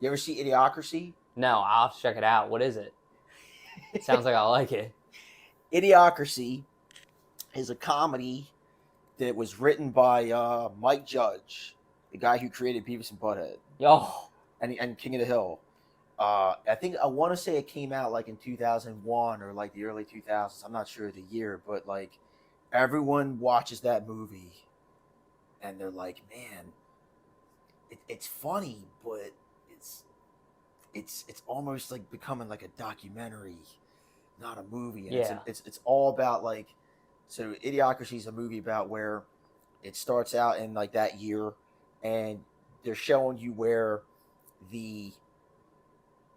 You ever see Idiocracy? No, I'll have to check it out. What is it? It sounds like I like it. Idiocracy is a comedy that was written by Mike Judge, the guy who created Beavis and Butthead and King of the Hill. I want to say it came out like in 2001 or like the early 2000s. I'm not sure of the year, but like everyone watches that movie and they're like, man, it's funny, but it's almost like becoming like a documentary, not a movie. And it's all about like, so Idiocracy is a movie about where it starts out in like that year, and they're showing you where the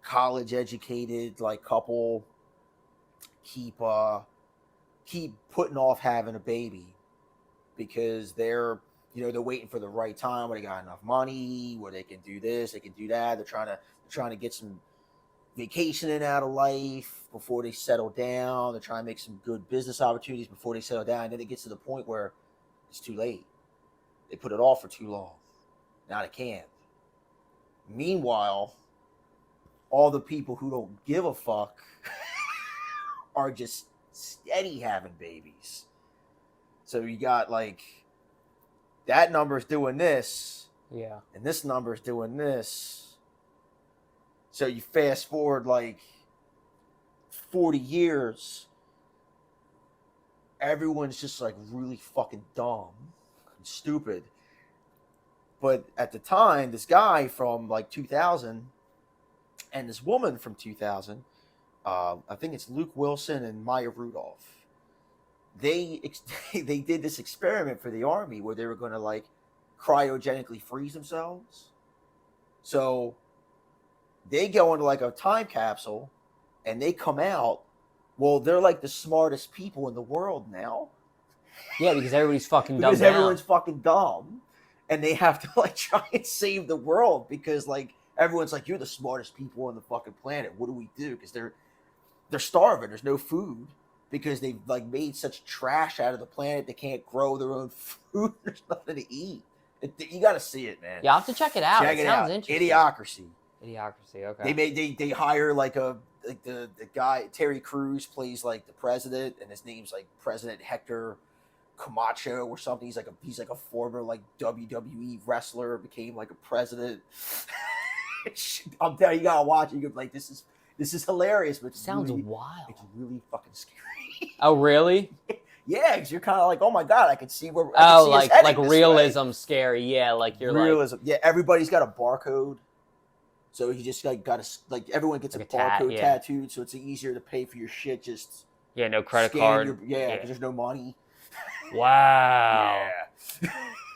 college educated like couple keep putting off having a baby because they're waiting for the right time where they got enough money where they can do this, they can do that. They're trying to get some vacationing out of life before they settle down. They're trying to make some good business opportunities before they settle down. And then it gets to the point where it's too late. They put it off for too long. Now they can't. Meanwhile, all the people who don't give a fuck are just steady having babies. So you got like that number's doing this. Yeah. And this number's doing this. So you fast forward like 40 years, everyone's just like really fucking dumb and stupid. But at the time, this guy from like 2000 and this woman from 2000, I think it's Luke Wilson and Maya Rudolph. They did this experiment for the army where they were going to like cryogenically freeze themselves. So they go into like a time capsule and they come out. Well, they're like the smartest people in the world now. Yeah, because everybody's fucking dumb. Because everyone's fucking dumb. And they have to like try and save the world because like everyone's like, you're the smartest people on the fucking planet. What do we do? Because they're starving. There's no food because they've like made such trash out of the planet. They can't grow their own food. There's nothing to eat. You got to see it, man. Yeah, I'll have to check it out. It sounds interesting. Idiocracy. Okay. They hire like the guy Terry Crews plays like the president, and his name's like President Hector Camacho or something. He's like a former like WWE wrestler, became like a president. I'm telling you, gotta watch it. You can like this is hilarious, but it sounds wild. It's really fucking scary. Oh really? Yeah, because you're kind of like, oh my god, I can see where. Like realism scary. Yeah, like you're realism. Yeah, everybody's got a barcode, so you just like got to like everyone gets like a barcode tattooed, so it's easier to pay for your shit. Just no credit card. Because there's no money. Wow. Yeah.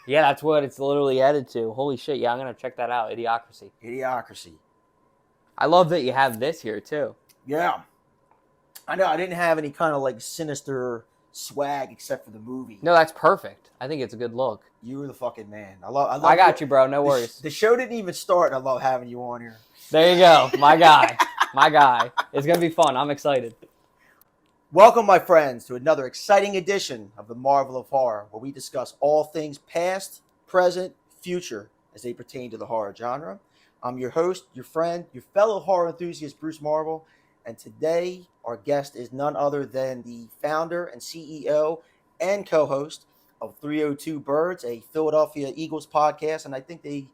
Yeah, that's what it's literally headed to. Holy shit! Yeah, I'm gonna check that out. Idiocracy. I love that you have this here too. Yeah, I know. I didn't have any kind of like Sinister swag except for the movie. No, that's perfect. I think it's a good look. You were the fucking man. I got you, bro. No worries. The show didn't even start, and I love having you on here. There you go, my guy. My guy. It's gonna be fun. I'm excited. Welcome, my friends, to another exciting edition of the Marvel of Horror, where we discuss all things past, present, future as they pertain to the horror genre. I'm your host, your friend, your fellow horror enthusiast, Bruce Marvel, and today our guest is none other than the founder and CEO and co-host of 302 Birds, a Philadelphia Eagles podcast, and I think they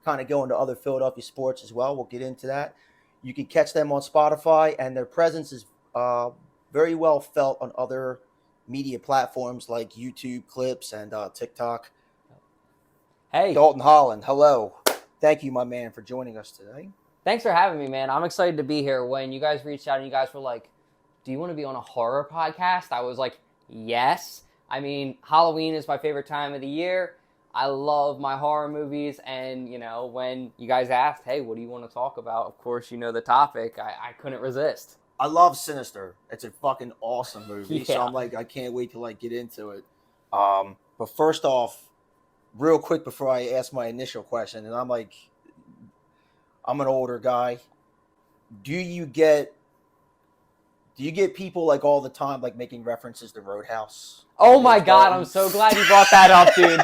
kind of go into other Philadelphia sports as well. We'll get into that. You can catch them on Spotify, and their presence is very well felt on other media platforms like YouTube clips and TikTok. Hey. Dalton Holland, hello. Thank you, my man, for joining us today. Thanks for having me, man. I'm excited to be here. When you guys reached out and you guys were like, do you want to be on a horror podcast? I was like, yes. I mean, Halloween is my favorite time of the year. I love my horror movies. And, when you guys asked, hey, what do you want to talk about? Of course, the topic. I couldn't resist. I love Sinister. It's a fucking awesome movie. Yeah. So I'm like, I can't wait to get into it. But first off, real quick before I ask my initial question, and I'm an older guy. Do you get people like all the time like making references to Roadhouse? Oh my God, I'm so glad you brought that up, dude.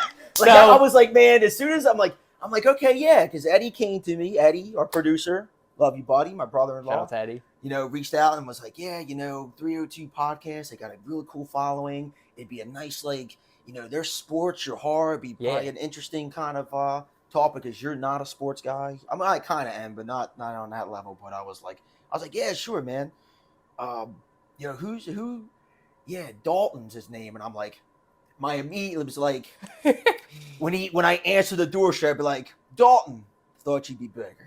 I was like, man, as soon as I'm like, I'm like, okay, yeah, because Eddie came to me. Eddie, our producer, love you, buddy, my brother-in-law. Shout out to Eddie. Reached out and was like, yeah, 302 podcast. They got a really cool following. It'd be a nice, like, their sports, your horror. It'd be probably an interesting kind of topic because you're not a sports guy. I mean, I kind of am, but not on that level. But I was like, yeah, sure, man. Who? Yeah, Dalton's his name, and I'm like, my immediate was like, when I answer the door, I'd be like, Dalton, thought you'd be bigger.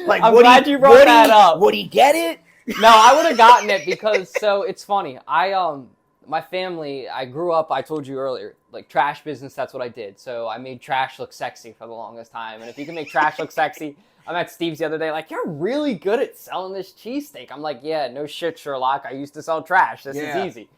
Like, I'm glad you brought that up. Would he get it? No, I would have gotten it because it's funny. My family, I grew up, I told you earlier, like trash business, that's what I did. So I made trash look sexy for the longest time. And if you can make trash look sexy, I met Steve's the other day, like, you're really good at selling this cheesesteak. I'm like, yeah, no shit, Sherlock. I used to sell trash. This is easy.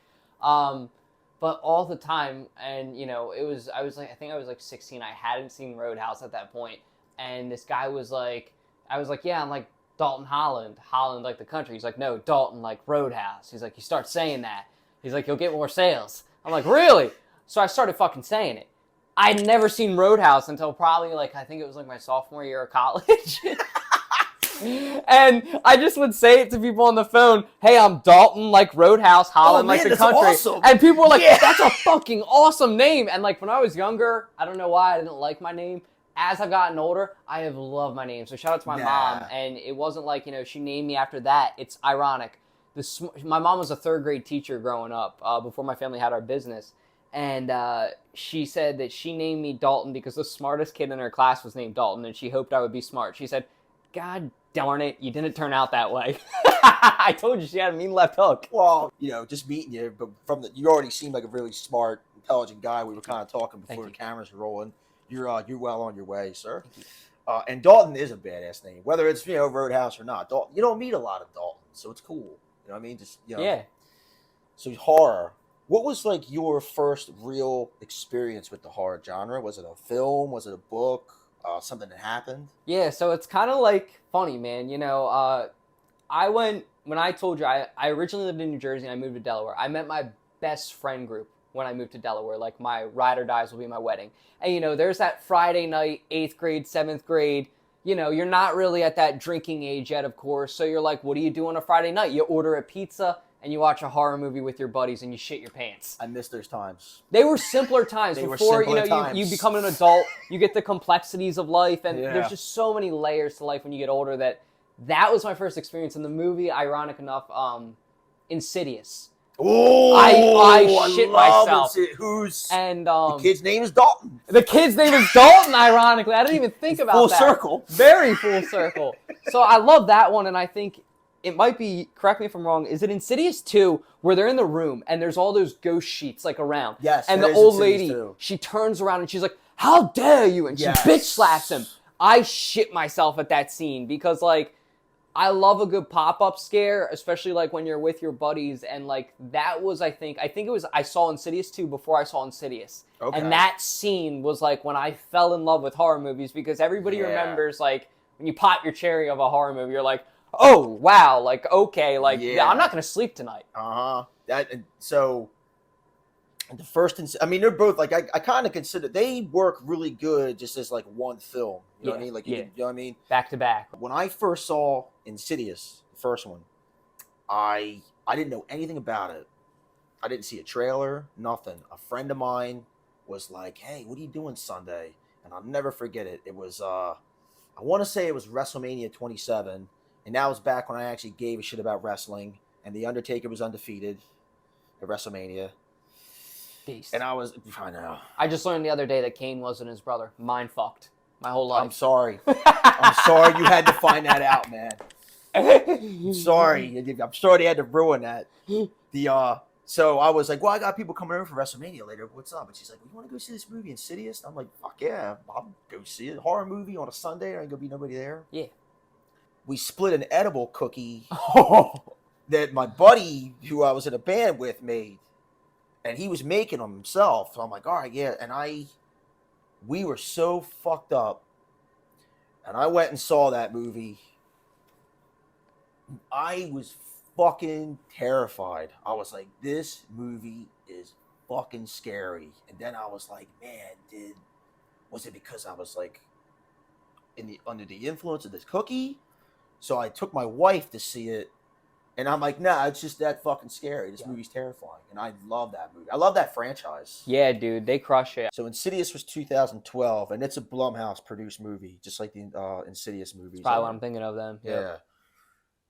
But all the time, and I think I was like 16. I hadn't seen Roadhouse at that point. And this guy was like, I was like, yeah, I'm like Dalton Holland like the country. He's like, no, Dalton like Roadhouse. He's like, you start saying that. He's like, you'll get more sales. I'm like, really? So I started fucking saying it. I'd never seen Roadhouse until probably like, I think it was like my sophomore year of college. And I just would say it to people on the phone, hey, I'm Dalton like Roadhouse, Holland like the country. Awesome. And people were like, that's a fucking awesome name. And like when I was younger, I don't know why I didn't like my name. As I've gotten older, I have loved my name. So shout out to my mom. And it wasn't like, she named me after that. It's ironic. My mom was a third grade teacher growing up before my family had our business. And she said that she named me Dalton because the smartest kid in her class was named Dalton. And she hoped I would be smart. She said, God darn it, you didn't turn out that way. I told you she had a mean left hook. Well, just meeting you, but you already seem like a really smart, intelligent guy. We were kind of talking before the cameras were rolling. You're well on your way, sir. And Dalton is a badass name, whether it's Roadhouse or not. Dalton, you don't meet a lot of Daltons, so it's cool. You know what I mean? Just yeah. So horror. What was like your first real experience with the horror genre? Was it a film? Was it a book? Something that happened? Yeah. So it's kind of like funny, man. When I told you I originally lived in New Jersey and I moved to Delaware. I met my best friend group when I moved to Delaware. Like my ride or dies will be my wedding. And there's that Friday night, 8th grade, 7th grade. You're not really at that drinking age yet, of course. So you're like, what do you do on a Friday night? You order a pizza and you watch a horror movie with your buddies and you shit your pants. I miss those times. They were simpler times. Before you become an adult, you get the complexities of life, and there's just so many layers to life when you get older that was my first experience in the movie. Ironic enough, Insidious. Oh, I shit myself. The kid's name is Dalton. The kid's name is Dalton, ironically. I didn't even think about that. Full circle. Very full circle. So I love that one, and I think it might be, correct me if I'm wrong, is it Insidious 2 where they're in the room and there's all those ghost sheets like around? Yes. And the old lady, she turns around and she's like, how dare you? And she bitch slaps him. I shit myself at that scene because like, I love a good pop-up scare, especially like when you're with your buddies. And like that was, I saw Insidious 2 before I saw Insidious. Okay. And that scene was like when I fell in love with horror movies because everybody remembers like when you pop your cherry of a horror movie, you're like, oh, wow, like, okay, like, I'm not going to sleep tonight. So the first, they're both like, I kind of consider they work really good just as like one film. You know what I mean? Like, you know what I mean? Back to back. When I first saw Insidious, the first one, I didn't know anything about it. I didn't see a trailer, nothing. A friend of mine was like, hey, what are you doing Sunday? And I'll never forget it. It was, I want to say it was WrestleMania 27. And that was back when I actually gave a shit about wrestling. And The Undertaker was undefeated at WrestleMania. Beast. And I know. I just learned the other day that Kane wasn't his brother. Mind fucked. My whole life. I'm sorry. I'm sorry you had to find that out, man. I'm sorry. I'm sorry they had to ruin that. So I was like, well, I got people coming over for WrestleMania later. What's up? And she's like, well, you want to go see this movie, Insidious? I'm like, fuck yeah. I'll go see it. Horror movie on a Sunday. There ain't going to be nobody there. Yeah. We split an edible cookie that my buddy, who I was in a band with, made. And he was making them himself. So I'm like, all right, yeah. And we were so fucked up. And I went and saw that movie. I was fucking terrified. I was like, this movie is fucking scary. And then I was like, man, was it because I was like under the influence of this cookie? So I took my wife to see it, and I'm like, nah, it's just that fucking scary. This movie's terrifying, and I love that movie. I love that franchise. Yeah, dude, they crush it. So Insidious was 2012, and it's a Blumhouse produced movie, just like the Insidious movies. That's probably what I'm thinking of then. Yeah.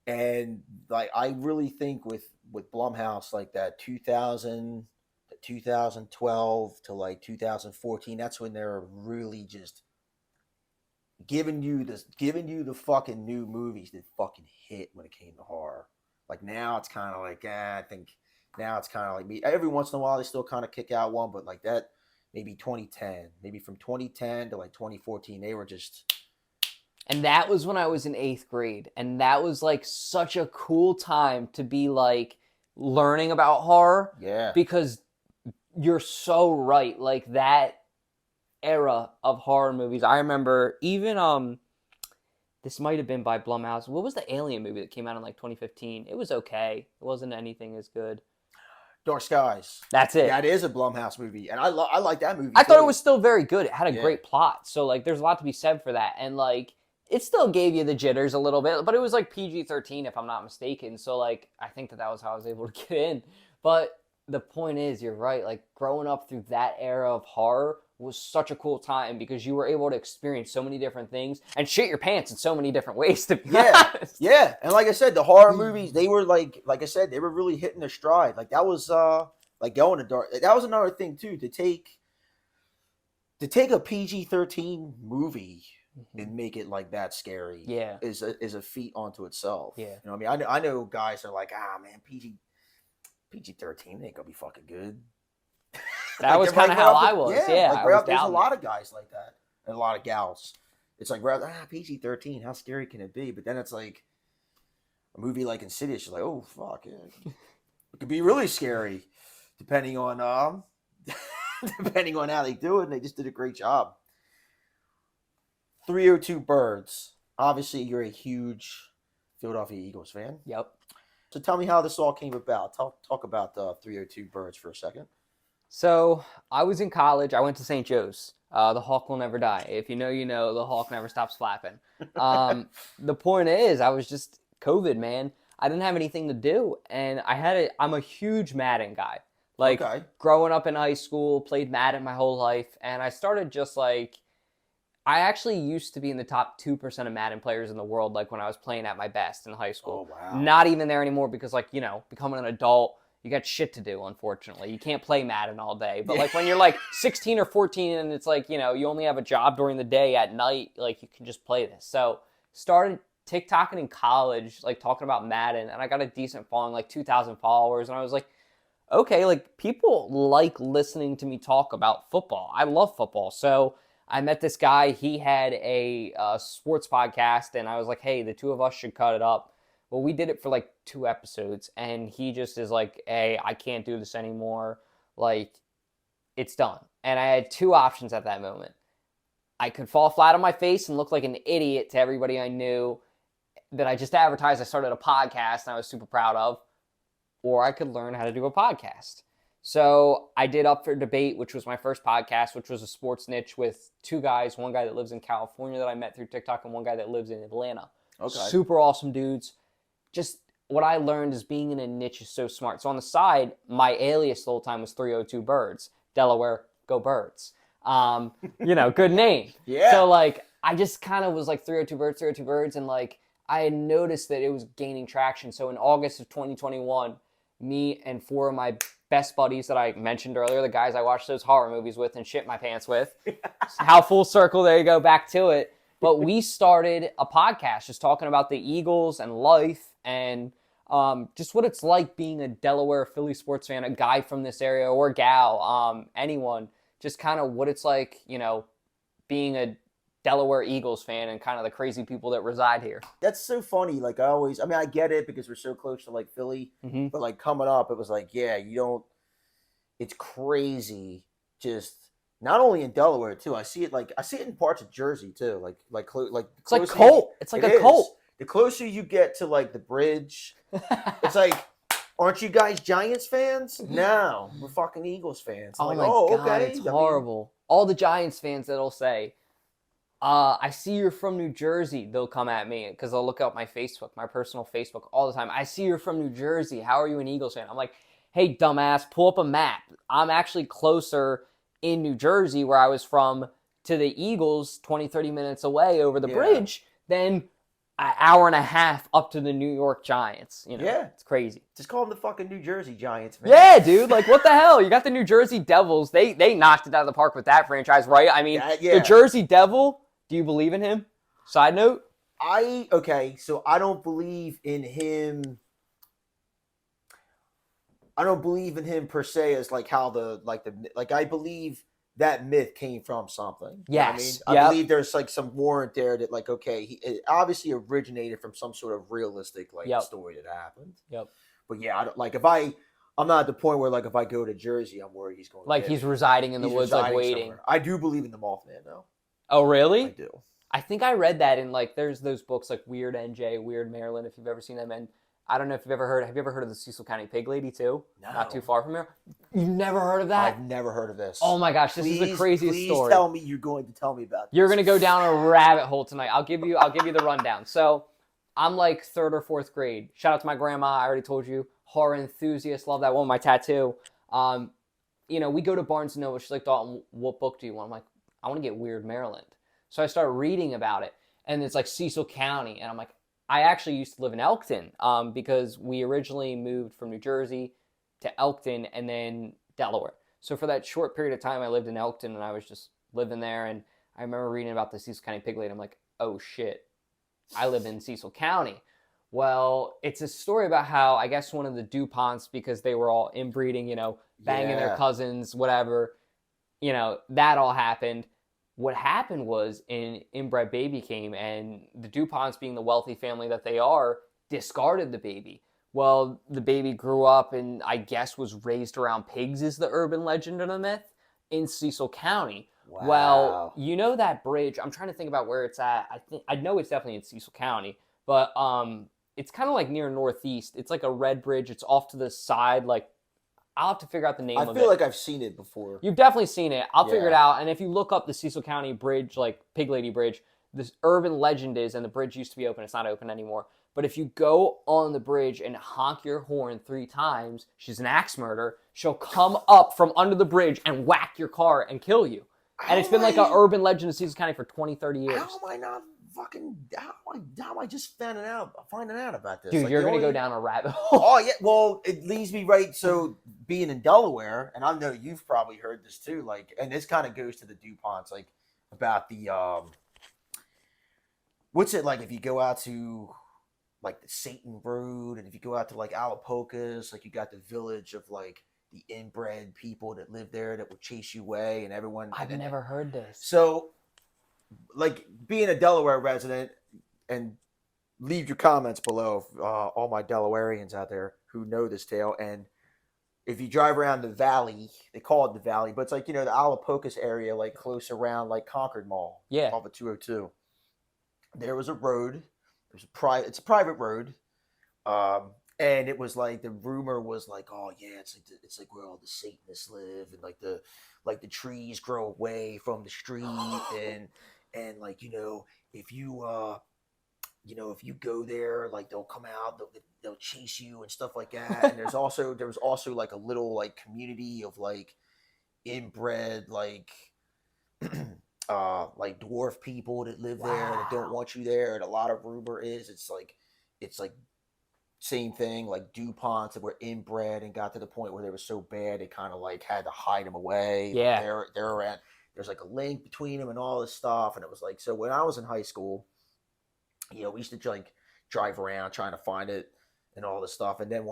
And like I really think with Blumhouse, like that 2000 to 2012 to like 2014, that's when they're really just giving you the fucking new movies that fucking hit when it came to horror. Like now it's kind of like I think now it's kind of like me. Every once in a while they still kind of kick out one, but like that maybe 2010, maybe from 2010 to like 2014, they were just. And that was when I was in 8th grade, and that was like such a cool time to be like learning about horror. Yeah. Because you're so right, like that era of horror movies. I remember even this might have been by Blumhouse. What was the Alien movie that came out in like 2015? It was okay. It wasn't anything as good. Dark Skies. That's it. That is a Blumhouse movie, and I like that movie. I thought it was still very good. It had a great plot, so like there's a lot to be said for that, and like it still gave you the jitters a little bit, but it was like PG-13 if I'm not mistaken. So like I think that was how I was able to get in. But the point is, you're right. Like growing up through that era of horror was such a cool time because you were able to experience so many different things and shit your pants in so many different ways, to be honest. Yeah. And like I said, the horror movies, they were like I said, they were really hitting their stride. Like that was like going to dark. That was another thing too, to take a PG-13 movie and make it like that scary. Yeah. Is a feat unto itself. Yeah. You know what I mean? I know guys are like, man, PG-13 ain't gonna be fucking good. That was kind of how I was. Yeah, like, there's a lot of guys like that, and a lot of gals. It's like, PG-13, how scary can it be? But then it's like a movie like Insidious. You're like, oh fuck, it could be really scary, depending on how they do it. And they just did a great job. 302 Birds. Obviously, you're a huge Philadelphia Eagles fan. Yep. So tell me how this all came about. Talk about 302 Birds for a second. So I was in college. I went to St. Joe's. The Hawk will never die. If you know, you know. The Hawk never stops flapping. The point is, I was just COVID, man. I didn't have anything to do, and I'm a huge Madden guy. Like growing up in high school, played Madden my whole life, and I started just like. I actually used to be in the top 2% of Madden players in the world, like when I was playing at my best in high school. Oh, wow. Not even there anymore because, like, you know, becoming an adult, you got shit to do, unfortunately. You can't play Madden all day. But, like, when you're, like, 16 or 14 and it's, like, you know, you only have a job during the day, at night, like, you can just play this. So, started TikToking in college, like, talking about Madden, and I got a decent following, like, 2,000 followers, and I was like, okay, like, people like listening to me talk about football. I love football, so I met this guy. He had a sports podcast, and I was like, hey, the two of us should cut it up. Well, we did it for like 2 episodes, and he just is like, hey, I can't do this anymore. Like, it's done. And I had 2 options at that moment. I could fall flat on my face and look like an idiot to everybody I knew that I just advertised I started a podcast and I was super proud of, or I could learn how to do a podcast. So I did Up for Debate, which was my first podcast, which was a sports niche with 2 guys, one guy that lives in California that I met through TikTok and one guy that lives in Atlanta. Okay. Super awesome dudes. Just what I learned is being in a niche is so smart. So on the side, my alias the whole time was 302 Birds. Delaware, go Birds. You know, good name. Yeah. So like, I just kind of was like 302 Birds. And like, I had noticed that it was gaining traction. So in August of 2021, me and 4 of my best buddies that I mentioned earlier, the guys I watched those horror movies with and shit my pants with. How full circle, there you go, back to it. But we started a podcast just talking about the Eagles and life and just what it's like being a Delaware Philly sports fan, a guy from this area or gal, anyone. Just kind of what it's like, you know, being a Delaware Eagles fan and kind of the crazy people that reside here. That's so funny. Like I get it because we're so close to like Philly, but like coming up, it was like, it's crazy. Just not only in Delaware too. I see it in parts of Jersey too. It's like cult. It's like a cult. The closer you get to like the bridge, it's like aren't you guys Giants fans? No, we're fucking Eagles fans. I'm Oh like, my oh, God, okay. it's horrible. All the Giants fans that'll say, I see you're from New Jersey. They'll come at me because they'll look up my Facebook, my personal Facebook all the time. I see you're from New Jersey. How are you an Eagles fan? I'm like, hey, dumbass, pull up a map. I'm actually closer in New Jersey, where I was from, to the Eagles 20, 30 minutes away over the bridge than an hour and a half up to the New York Giants. You know, it's crazy. Just call them the fucking New Jersey Giants, man. Yeah, dude. Like, what the hell? You got the New Jersey Devils. They knocked it out of the park with that franchise, right? I mean, the Jersey Devil, do you believe in him? Side note? So I don't believe in him. I don't believe in him per se as like how I believe that myth came from something. Yes. You know what I mean? I believe there's like some warrant there that like, okay, it obviously originated from some sort of realistic story that happened. Yep. But yeah, I don't, like I'm not at the point where like if I go to Jersey, I'm worried he's going. Like he's residing in the woods, like waiting. Somewhere. I do believe in the Mothman though. Oh really? I do. I think I read that in like there's those books like Weird NJ, Weird Maryland. If you've ever seen them, and I don't know if you've ever heard. Have you ever heard of the Cecil County Pig Lady too? No. Not too far from here. You've never heard of that? I've never heard of this. Oh my gosh, this is the craziest story. Please tell me you're going to tell me about this. You're going to go down a rabbit hole tonight. I'll give you the rundown. So I'm like 3rd or 4th grade. Shout out to my grandma. I already told you. Horror enthusiast. Love that one. My tattoo. You know, we go to Barnes & Noble. She's like, Dalton, what book do you want? I'm like, I want to get Weird Maryland. So I start reading about it. And it's like Cecil County. And I'm like, I actually used to live in Elkton because we originally moved from New Jersey to Elkton and then Delaware. So for that short period of time, I lived in Elkton and I was just living there. And I remember reading about the Cecil County Pig Lady. I'm like, oh shit, I live in Cecil County. Well, it's a story about how I guess one of the DuPonts, because they were all inbreeding, you know, banging their cousins, whatever, you know, that all happened. What happened was an inbred baby came, and the DuPonts, being the wealthy family that they are, discarded the baby. Well, the baby grew up and I guess was raised around pigs, is the urban legend and the myth, in Cecil County. Wow. Well, you know that bridge, I'm trying to think about where it's at. I know it's definitely in Cecil County, but it's kind of like near Northeast. It's like a red bridge. It's off to the side, like, I'll have to figure out the name of it. I feel like I've seen it before. You've definitely seen it. I'll figure it out. And if you look up the Cecil County Bridge, like Pig Lady Bridge, this urban legend is, and the bridge used to be open. It's not open anymore. But if you go on the bridge and honk your horn 3 times, she's an axe murderer. She'll come up from under the bridge and whack your car and kill you. And it's been like an urban legend in Cecil County for 20, 30 years. How am I not fucking, how am I just finding out about this? Dude, like, you're going to go down a rabbit hole. Oh, yeah. Well, it leads me right. So being in Delaware, and I know you've probably heard this too, like, and this kind of goes to the DuPonts, like about the, what's it like if you go out to like the Satan Road, and if you go out to like Alapocas, like you got the village of like the inbred people that live there that will chase you away, and everyone. I've never heard this. So, like being a Delaware resident, and leave your comments below, all my Delawareans out there who know this tale. And if you drive around the valley, they call it the valley, but it's like, you know, the Alapocas area, like close around like Concord Mall, off of 202. There was a road. It's a private road, and it was like the rumor was like, oh yeah, it's like where all the Satanists live, and like the trees grow away from the street, and like, you know, if you go there, like they'll come out, they'll chase you and stuff like that. And there was also like a little like community of like inbred like like dwarf people that live there that don't want you there. And a lot of rumor is it's like same thing, like DuPonts that were inbred and got to the point where they were so bad they kind of like had to hide them away. Yeah, they're around. There's like a link between them and all this stuff. And it was like, so when I was in high school, you know, we used to like drive around trying to find it and all this stuff. And then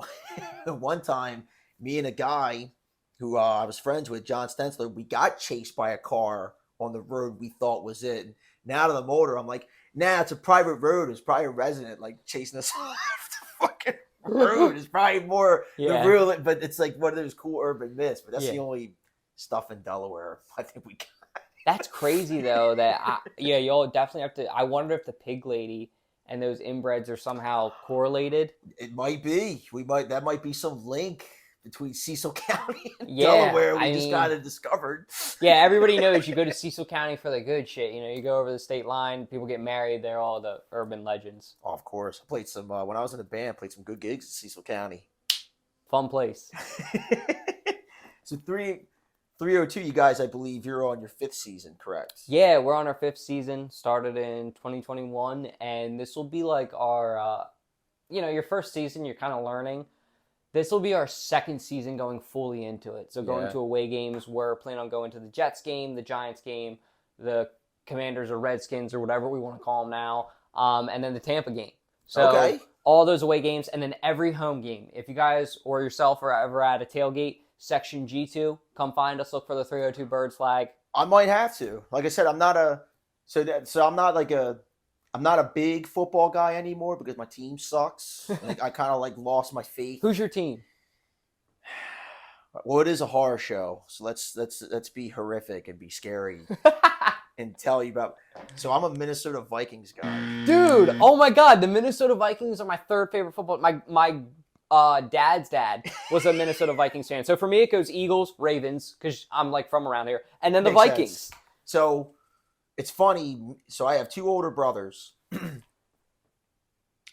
one time, me and a guy who I was friends with, John Stensler, we got chased by a car on the road we thought was it. And now to the motor, I'm like, nah, it's a private road. It's probably a resident like chasing us off the fucking road. It's probably more the real, but it's like one of those cool urban myths. But that's the only stuff in Delaware I think we got. That's crazy though. Y'all definitely have to. I wonder if the Pig Lady and those inbreds are somehow correlated. It might be. That might be some link between Cecil County and Yeah, Delaware. I We just mean, kind of discovered. yeah, everybody knows you go to Cecil County for the good shit. You know, you go over the state line, people get married. They're all the urban legends. Oh, of course. I played some when I was in the band. Played some good gigs in Cecil County. Fun place. So 302, you guys, I believe you're on your 5th season, correct? Yeah, we're on our 5th season. Started in 2021, and this will be like our, your first season. You're kind of learning. This will be our 2nd season going fully into it. So going to away games, we're planning on going to the Jets game, the Giants game, the Commanders or Redskins or whatever we want to call them now, and then the Tampa game. So all those away games, and then every home game. If you guys or yourself are ever at a tailgate, Section G2, come find us. Look for the 302 Birds flag. I might have to. Like I said, I'm not a big football guy anymore because my team sucks. Like I kind of lost my faith. Who's your team? Well, it is a horror show, so let's be horrific and be scary and tell you about. So I'm a Minnesota Vikings guy, dude. Oh my God, the Minnesota Vikings are my 3rd favorite football. My dad's dad was a Minnesota Vikings fan. So for me, it goes Eagles, Ravens, because I'm from around here, and then the Vikings. Sense. So it's funny. So I have 2 older brothers.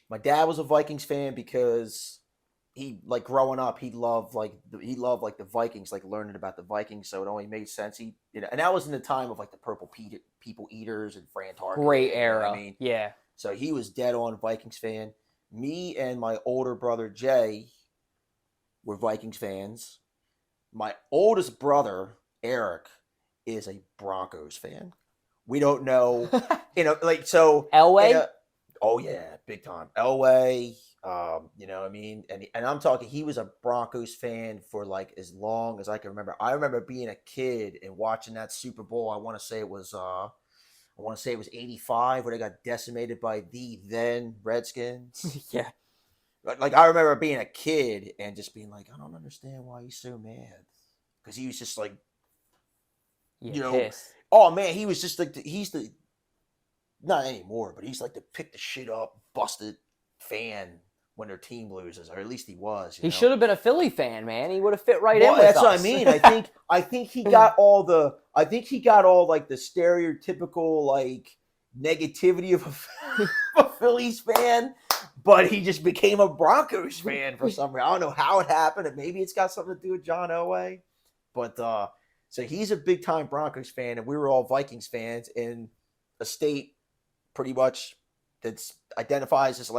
My dad was a Vikings fan because he growing up, he loved the Vikings, learning about the Vikings. So it only made sense. And that was in the time of the Purple People Eaters and Fran Target. Great era. You know what I mean? Yeah. So he was dead on Vikings fan. Me and my older brother Jay were Vikings fans. My oldest brother Eric is a Broncos fan. We don't know, so Elway. Oh yeah, big time Elway. You know what I mean, and I'm talking. He was a Broncos fan for as long as I can remember. I remember being a kid and watching that Super Bowl. I want to say it was 85 where they got decimated by the then Redskins. Yeah. I remember being a kid and just being I don't understand why he's so mad. Because he was just pissed. Oh man, he was just he's the, not anymore, but he's the pick the shit up, busted fan when their team loses, or at least he was. He should have been a Philly fan, man. He would have fit right in with that's us. What I mean. I think he got all the the stereotypical negativity of a Phillies fan, but he just became a Broncos fan for some reason. I don't know how it happened, and maybe it's got something to do with John Elway, but so he's a big time Broncos fan, and we were all Vikings fans in a state pretty much that identifies as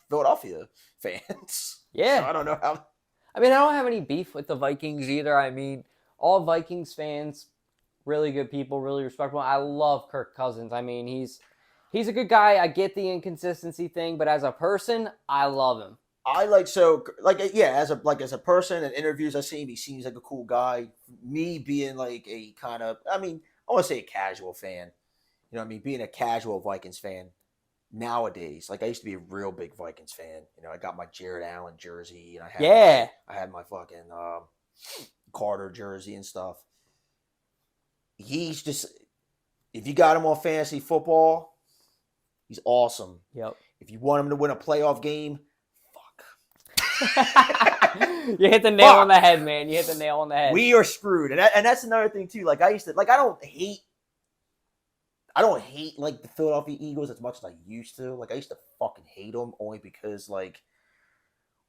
Philadelphia fans. Yeah. So I don't know how. I mean, I don't have any beef with the Vikings either. I mean, all Vikings fans, really good people, really respectable. I love Kirk Cousins. I mean, he's a good guy. I get the inconsistency thing, but as a person, I love him. As a person and interviews I see him, he seems like a cool guy. Me being a kind of, I want to say a casual fan. You know what I mean? Being a casual Vikings fan nowadays, I used to be a real big Vikings fan. I got my Jared Allen jersey, and I had my fucking Carter jersey and stuff. He's just, if you got him on fantasy football, he's awesome. Yep. If you want him to win a playoff game, you hit the nail on the head, man. You hit the nail on the head. We are screwed, and that's another thing too. I used to I don't hate the Philadelphia Eagles as much as I used to. I used to fucking hate them only because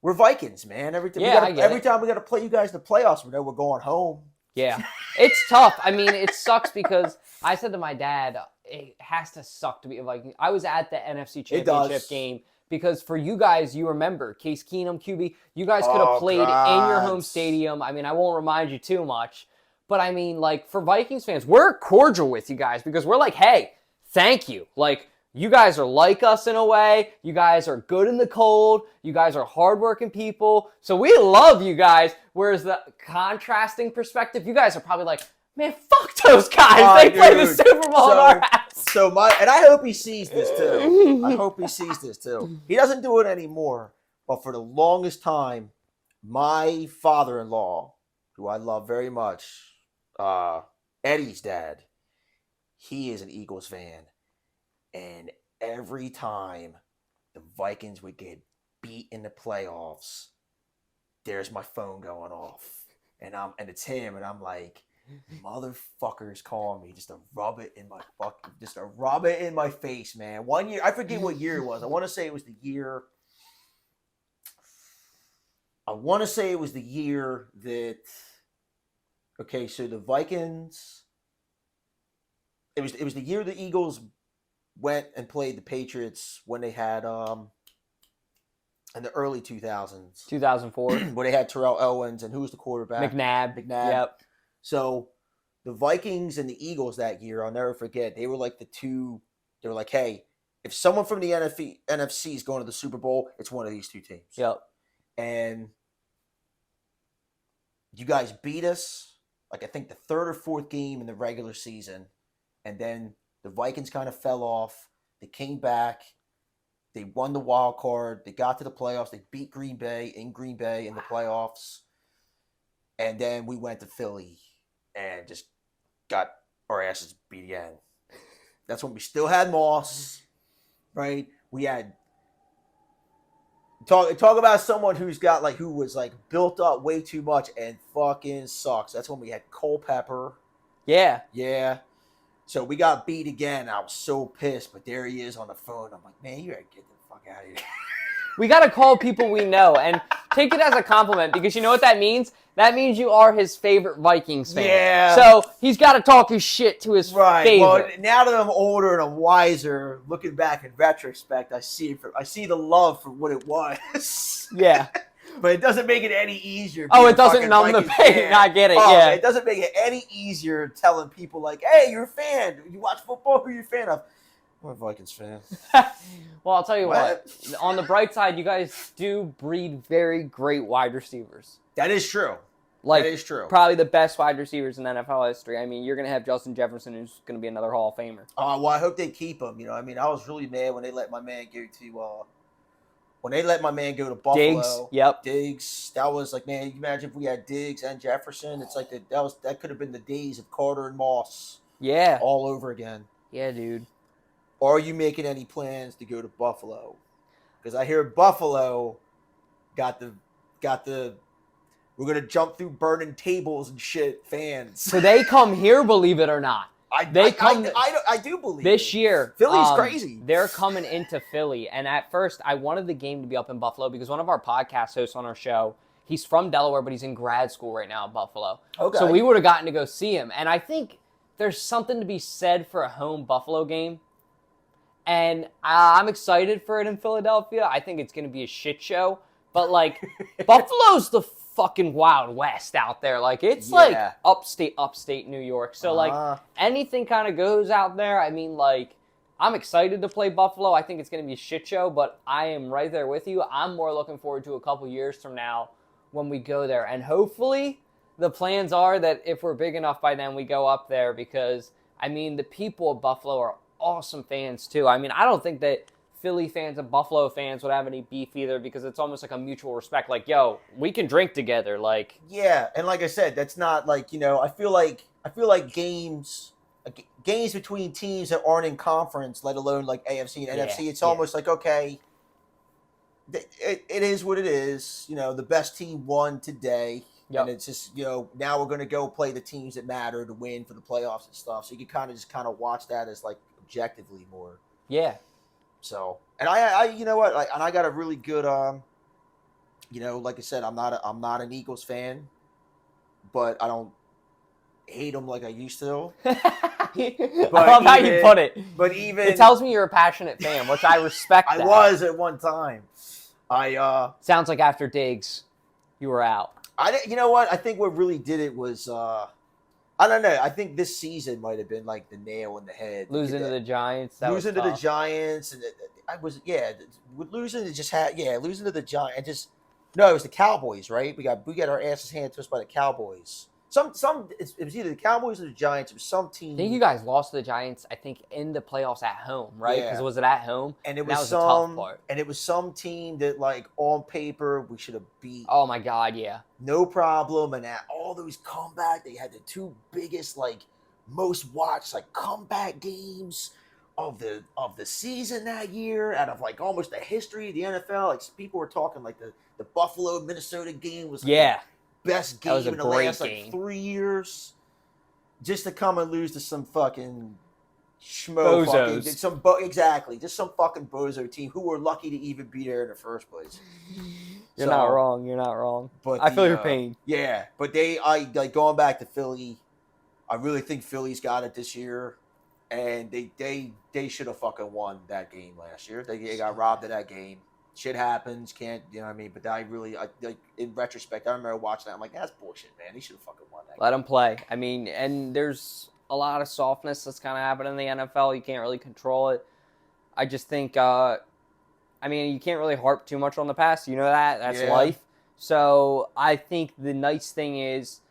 we're Vikings, man. Every time we got to play you guys in the playoffs, we know we're going home. Yeah, it's tough. I mean, it sucks because I said to my dad, it has to suck to be a Viking. I was at the NFC Championship game. Because for you guys, you remember, Case Keenum, QB, you guys could have played in your home stadium. I mean, I won't remind you too much. But I mean, for Vikings fans, we're cordial with you guys because we're hey, thank you. You guys are like us in a way. You guys are good in the cold. You guys are hardworking people. So we love you guys. Whereas the contrasting perspective, you guys are probably man, fuck those guys. They play the Super Bowl in our house. And I hope he sees this too. He doesn't do it anymore. But for the longest time, my father-in-law, who I love very much, Eddie's dad, he is an Eagles fan. And every time the Vikings would get beat in the playoffs, there's my phone going off. And it's him, and I'm like, motherfuckers calling me just to rub it in my face, man. One year, I forget what year it was. I want to say it was the year that. Okay, so the Vikings. It was the year the Eagles went and played the Patriots when they had in the early 2000s. 2004. Where they had Terrell Owens, and who was the quarterback? McNabb. Yep. So the Vikings and the Eagles that year, I'll never forget, they were like the two. They were like, hey, if someone from the NFC is going to the Super Bowl, it's one of these two teams. Yep. And you guys beat us, like I think the third or fourth game in the regular season. And then the Vikings kind of fell off. They came back. They won the wild card. They got to the playoffs. They beat Green Bay in the playoffs. And then we went to Philly and just got our asses beat again. That's when we still had Moss, right? We had talk about someone who was built up way too much and fucking sucks. That's when we had Culpepper. Yeah. Yeah. So we got beat again. I was so pissed, but there he is on the phone. I'm like, man, you gotta get the fuck out of here. We got to call people we know and take it as a compliment, because you know what that means? That means you are his favorite Vikings fan. Yeah. So he's got to talk his shit to his favorite. Well, now that I'm older and I'm wiser, looking back in retrospect, I see the love for what it was. Yeah. But it doesn't make it any easier. Oh, it doesn't numb the pain. I get it, yeah. It doesn't make it any easier telling people like, hey, you're a fan. You watch football? Who are you a fan of? I'm a Vikings fan. Well, I'll tell you what. On the bright side, you guys do breed very great wide receivers. That is true. That is true. Probably the best wide receivers in NFL history. I mean, you're going to have Justin Jefferson, who's going to be another Hall of Famer. Well, I hope they keep him. I was really mad when they let my man go to Buffalo. Diggs, yep. Diggs. That was like, man, you imagine if we had Diggs and Jefferson. It's like that could have been the days of Carter and Moss. Yeah. All over again. Yeah, dude. Are you making any plans to go to Buffalo? Because I hear Buffalo got the we're gonna jump through burning tables and shit fans. So they come here, believe it or not. I do believe this year. Philly's crazy. They're coming into Philly, and at first I wanted the game to be up in Buffalo because one of our podcast hosts on our show, he's from Delaware, but he's in grad school right now in Buffalo. Okay. So we would have gotten to go see him, and I think there's something to be said for a home Buffalo game. And I'm excited for it in Philadelphia. I think it's going to be a shit show. But, Buffalo's the fucking Wild West out there. It's upstate New York. So, anything kind of goes out there. I mean, I'm excited to play Buffalo. I think it's going to be a shit show. But I am right there with you. I'm more looking forward to a couple years from now when we go there. And hopefully the plans are that if we're big enough by then, we go up there. Because, I mean, the people of Buffalo are awesome fans too. I mean, I don't think that Philly fans and Buffalo fans would have any beef either, because it's almost like a mutual respect. Yo, we can drink together. Yeah, and like I said, that's not I feel like games between teams that aren't in conference, let alone AFC and NFC. It's almost like, okay, it is what it is. The best team won today. Yep. And it's just, now we're going to go play the teams that matter to win for the playoffs and stuff. So you can kind of watch that as objectively more. Yeah. So, and I you know what? And I got a really good, like I said, I'm not an Eagles fan, but I don't hate them like I used to. I love how you put it. But even it tells me you're a passionate fan, which I respect. I was at one time. Sounds like after Diggs, you were out. You know what? I think what really did it was, I don't know. I think this season might have been the nail in the head. Losing to the Giants. Losing to the Giants, and losing to the Giants. No, it was the Cowboys, right? We got our asses handed to us by the Cowboys. It was either the Cowboys or the Giants. It was some team. I think you guys lost to the Giants, I think, in the playoffs at home, right? Because was it at home? And it was the tough part. And it was some team that, on paper, we should have beat. Oh, my God, yeah. No problem. And at all those comeback, they had the two biggest, most watched, comeback games of the season that year, out of like almost the history of the NFL. Like people were talking like the Buffalo Minnesota game was like the best game in the last game. like 3 years. Just to come and lose to some fucking schmo Bozos. Exactly, just some fucking bozo team who were lucky to even be there in the first place. You're not wrong. But I feel your pain. Yeah, but I like going back to Philly. I really think Philly's got it this year, and they should have fucking won that game last year. They got robbed of that game. Shit happens, can't, you know what I mean? But I like in retrospect, I remember watching that. I'm like, that's bullshit, man. They should have fucking won that. Let them play. I mean, and there's a lot of softness that's kind of happening in the NFL. You can't really control it. I just think, I mean, you can't really harp too much on the past. You know that. That's life. So I think the nice thing is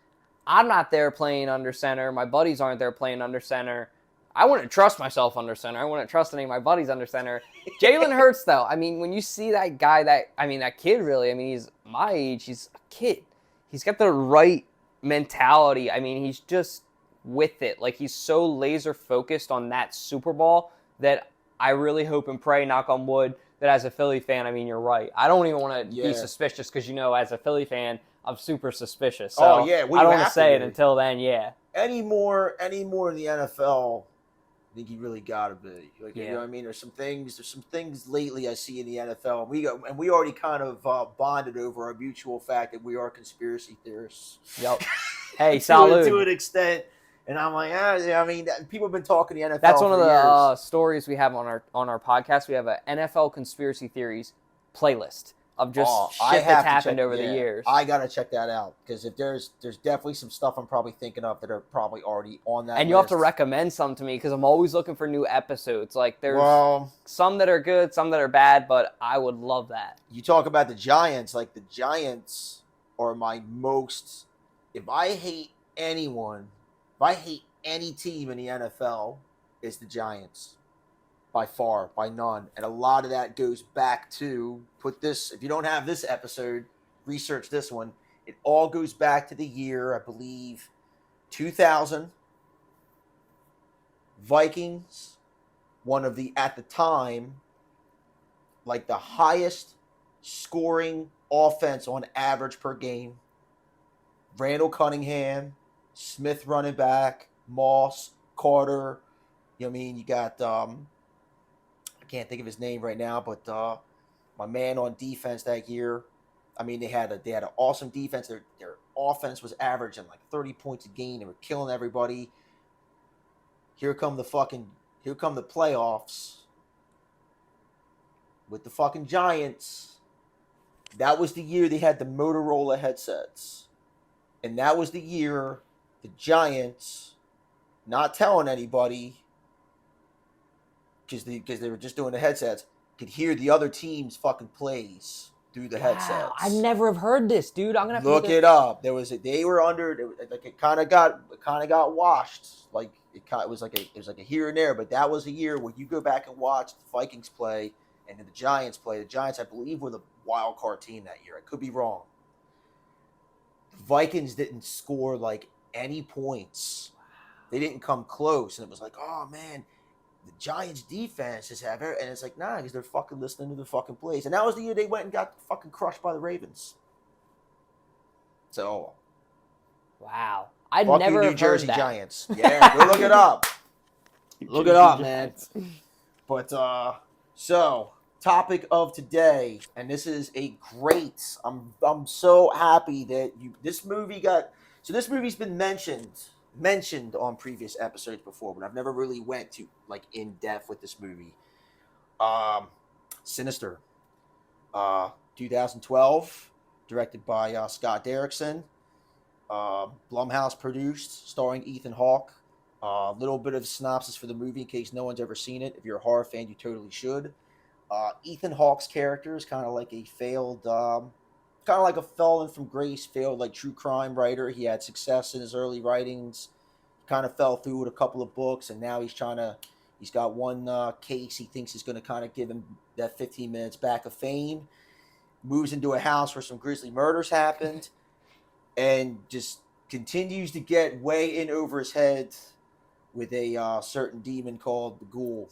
I'm not there playing under center. My buddies aren't there playing under center. I wouldn't trust myself under center. I wouldn't trust any of my buddies under center. Jalen Hurts, though, I mean, when you see that guy, that kid really, I mean, he's my age. He's a kid. He's got the right mentality. I mean, he's just with it. Like, he's so laser focused on that Super Bowl that I really hope and pray, knock on wood, that as a Philly fan, I mean, you're right. I don't even want to be suspicious because, as a Philly fan, I'm super suspicious. So I don't want to say it until then, Any more in the NFL, I think you really got to be. Like, you know what I mean? There's some things lately I see in the NFL. We already kind of bonded over our mutual fact that we are conspiracy theorists. Yep. Hey, salute. To an extent. And I'm like, I mean, people have been talking the NFL. That's one of the stories we have on our podcast. We have an NFL conspiracy theories playlist of just shit that's happened over the years. I gotta check that out because if there's definitely some stuff I'm probably thinking of that are probably already on that. And you'll have to recommend some to me because I'm always looking for new episodes. Like there's some that are good, some that are bad, but I would love that. You talk about the Giants. Like the Giants are my most. If I hate anyone. If I hate any team in the NFL, it's the Giants. By far, by none. And a lot of that goes back to, if you don't have this episode, research this one. It all goes back to the year, I believe, 2000. Vikings, one of the, at the time, like the highest scoring offense on average per game. Randall Cunningham, Smith running back, Moss, Carter. You know what I mean? You got, I can't think of his name right now, but my man on defense that year. I mean, they had an awesome defense. Their offense was averaging like 30 points a game. They were killing everybody. Here come the playoffs with the fucking Giants. That was the year they had the Motorola headsets. And that was the year the Giants, not telling anybody, because they were just doing the headsets, could hear the other team's fucking plays through the headsets. I never have heard this, dude. I'm gonna have to look it up. They were under, like it kind of got washed. Like it was like a here and there, but that was a year where you go back and watch the Vikings play and then the Giants play. The Giants, I believe, were the wild card team that year. I could be wrong. The Vikings didn't score like any points. They didn't come close, and it was like, oh man, the Giants defense is having, and it's like, nah, because they're fucking listening to the fucking plays. And that was the year they went and got fucking crushed by the Ravens. So, wow, I'd never New Jersey heard that. Giants. Yeah, go look it up. Look it up, man. But so topic of today, and this is a great. I'm so happy that this movie's been mentioned on previous episodes before, but I've never really went to like in depth with this movie. Sinister, 2012, directed by Scott Derrickson. Blumhouse produced, starring Ethan Hawke. A little bit of a synopsis for the movie in case no one's ever seen it. If you're a horror fan, you totally should. Ethan Hawke's character is kind of like a failed, kind of like a fallen from grace, failed like true crime writer. He had success in his early writings, kind of fell through with a couple of books, and now he's got one case he thinks is going to kind of give him that 15 minutes back of fame. Moves into a house where some grisly murders happened, and just continues to get way in over his head with a certain demon called the Ghoul.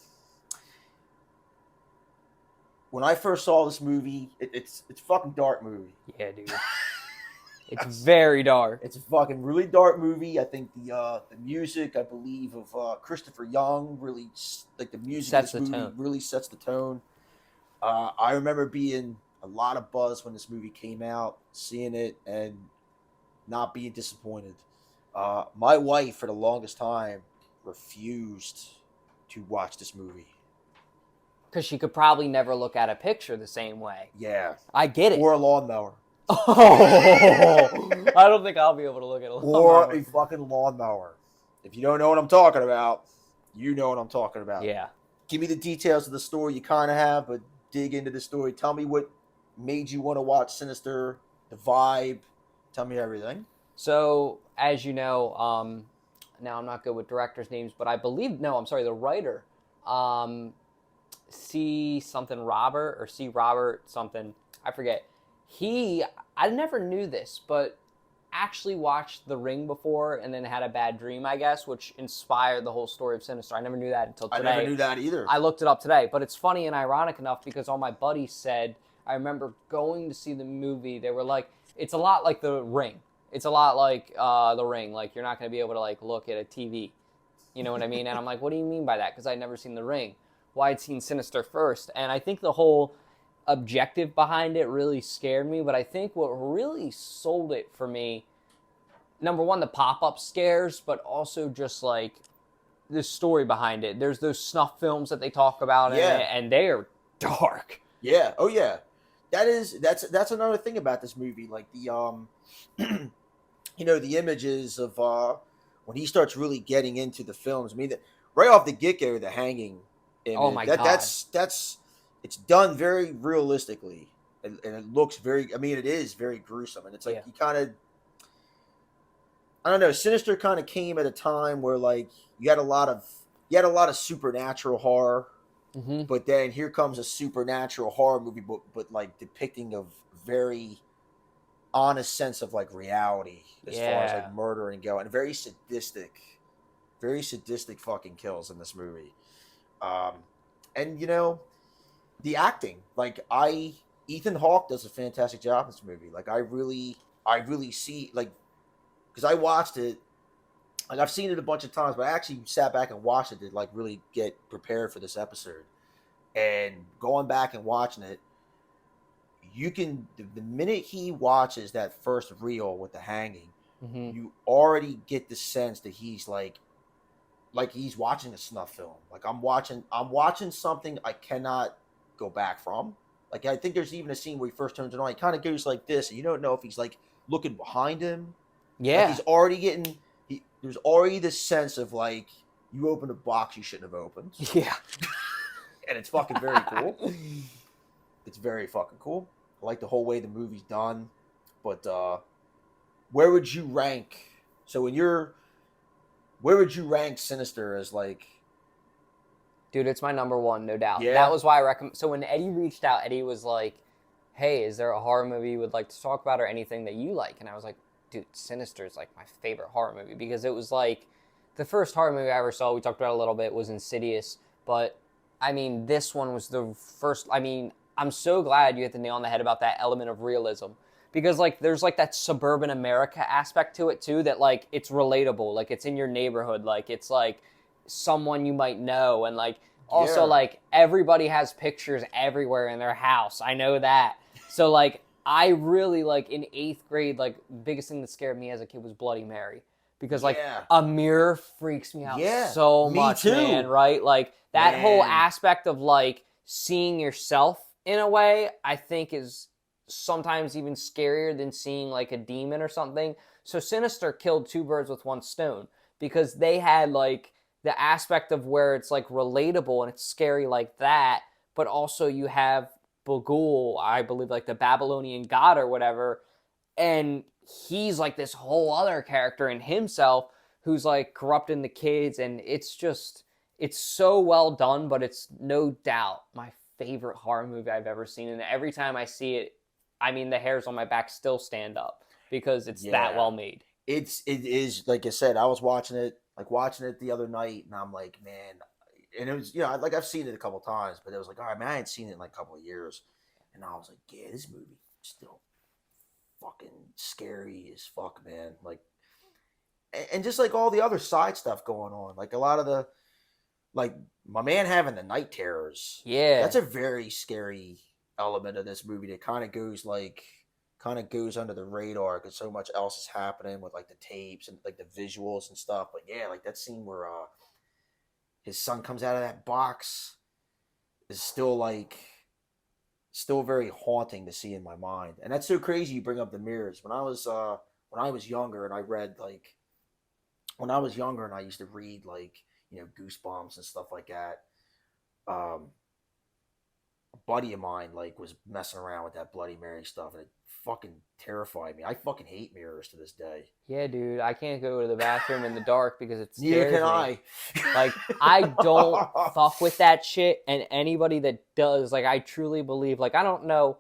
when I first saw this movie, it's a fucking dark movie. Yeah, dude. It's very dark. It's a fucking really dark movie. I think the music, I believe, of Christopher Young really, like the music Sets of this movie really sets the tone. I remember being a lot of buzz when this movie came out, seeing it and not being disappointed. My wife, for the longest time, refused to watch this movie. Because she could probably never look at a picture the same way. Yeah. I get it. Or a lawnmower. Oh, I don't think I'll be able to look at a lawnmower. Or a fucking lawnmower. If you don't know what I'm talking about, you know what I'm talking about. Yeah. Give me the details of the story you kind of have, but dig into the story. Tell me what made you want to watch Sinister, the vibe. Tell me everything. So, as you know, now I'm not good with directors' names, but I believe, the writer, C. Robert something, I forget. I never knew this, but actually watched The Ring before and then had a bad dream, I guess, which inspired the whole story of Sinister. I never knew that until today. I never knew that either. I looked it up today, but it's funny and ironic enough because all my buddies said, I remember going to see the movie, they were like, it's a lot like The Ring. It's a lot like The Ring. Like, you're not going to be able to, like, look at a TV. You know what I mean? And I'm like, what do you mean by that? Because I'd never seen The Ring. Well, I'd seen Sinister first. And I think the whole objective behind it really scared me. But I think what really sold it for me, number one, the pop-up scares, but also just, like, the story behind it. There's those snuff films that they talk about in it, and they are dark. Yeah. Oh, yeah. That's another thing about this movie. Like, the, the images of when he starts really getting into the films. I mean, right off the get-go, the hanging image. Oh my God. That's it's done very realistically, and it looks very. I mean, it is very gruesome, and it's like you kind of. I don't know. Sinister kind of came at a time where like you had a lot of supernatural horror, but then here comes a supernatural horror movie, but like depicting a very honest sense of like reality as far as like murder and go, and very sadistic fucking kills in this movie. And the acting, like Ethan Hawke does a fantastic job in this movie. Like I really see, like, because I watched it, like I've seen it a bunch of times, but I actually sat back and watched it to like really get prepared for this episode. And going back and watching it, you can, the minute he watches that first reel with the hanging, you already get the sense that he's like he's watching a snuff film. Like I'm watching something I cannot go back from. Like I think there's even a scene where he first turns it on. He kind of goes like this, and you don't know if he's like looking behind him. Yeah, like he's already getting. There's already this sense of like you opened a box you shouldn't have opened. Yeah, and it's fucking very cool. It's very fucking cool. I like the whole way the movie's done. But where would you rank? So where would you rank Sinister as like? Dude, it's my number one, no doubt. Yeah. That was why I recommend. So when Eddie reached out, Eddie was like, "Hey, is there a horror movie you would like to talk about, or anything that you like?" And I was like, "Dude, Sinister is like my favorite horror movie because it was like the first horror movie I ever saw. We talked about it a little bit. Was Insidious, but I mean, this one was the first. I mean, I'm so glad you hit the nail on the head about that element of realism. Because, like, there's, like, that suburban America aspect to it, too, that, like, it's relatable. Like, it's in your neighborhood. Like, it's, like, someone you might know. And, like, also, like, everybody has pictures everywhere in their house. I know that. So, like, I really, like, in 8th grade, like, the biggest thing that scared me as a kid was Bloody Mary. Because, like, a mirror freaks me out so much, man, right? Like, that whole aspect of, like, seeing yourself in a way, I think is sometimes even scarier than seeing like a demon or something. So Sinister killed two birds with one stone because they had like the aspect of where it's like relatable and it's scary like that, but also you have Bagul, I believe like the Babylonian god or whatever, and he's like this whole other character in himself who's like corrupting the kids, and it's so well done, but it's no doubt my favorite horror movie I've ever seen, and every time I see it, I mean, the hairs on my back still stand up because it's that well made. It is, like I said, I was watching it the other night, and I'm like, man, and it was, you know, like I've seen it a couple times, but it was like, all right, man, I hadn't seen it in like a couple of years, and I was like, yeah, this movie still fucking scary as fuck, man. Like, and just like all the other side stuff going on, like a lot of the, like my man having the night terrors. Yeah, that's a very scary element of this movie that kind of goes under the radar because so much else is happening with like the tapes and like the visuals and stuff. But yeah, like that scene where his son comes out of that box is still very haunting to see in my mind. And that's so crazy you bring up the mirrors. When I was younger and I read like when I was younger and I used to read like, you know, Goosebumps and stuff like that. A buddy of mine like was messing around with that Bloody Mary stuff and it fucking terrified me. I fucking hate mirrors to this day. Yeah, dude, I can't go to the bathroom in the dark because it scares Neither can me. I. Like, I don't fuck with that shit, and anybody that does, like, I truly believe, like, I don't know,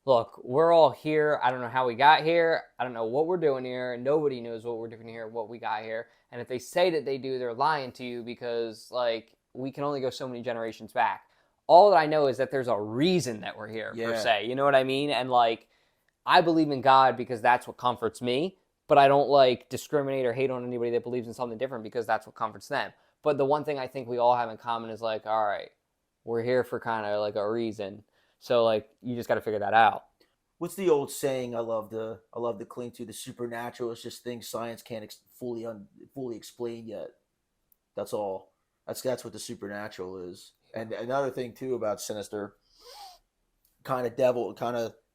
look, we're all here, I don't know how we got here, I don't know what we're doing here, and nobody knows what we're doing here, what we got here, and if they say that they do, they're lying to you because, like, we can only go so many generations back. All that I know is that there's a reason that we're here, per se, you know what I mean? And, like, I believe in God because that's what comforts me, but I don't like discriminate or hate on anybody that believes in something different because that's what comforts them. But the one thing I think we all have in common is like, all right, we're here for kind of like a reason. So like, you just got to figure that out. What's the old saying? I love to cling to the supernatural. It's just things science can't fully explain yet. That's all. That's what the supernatural is. And another thing too about Sinister, kind of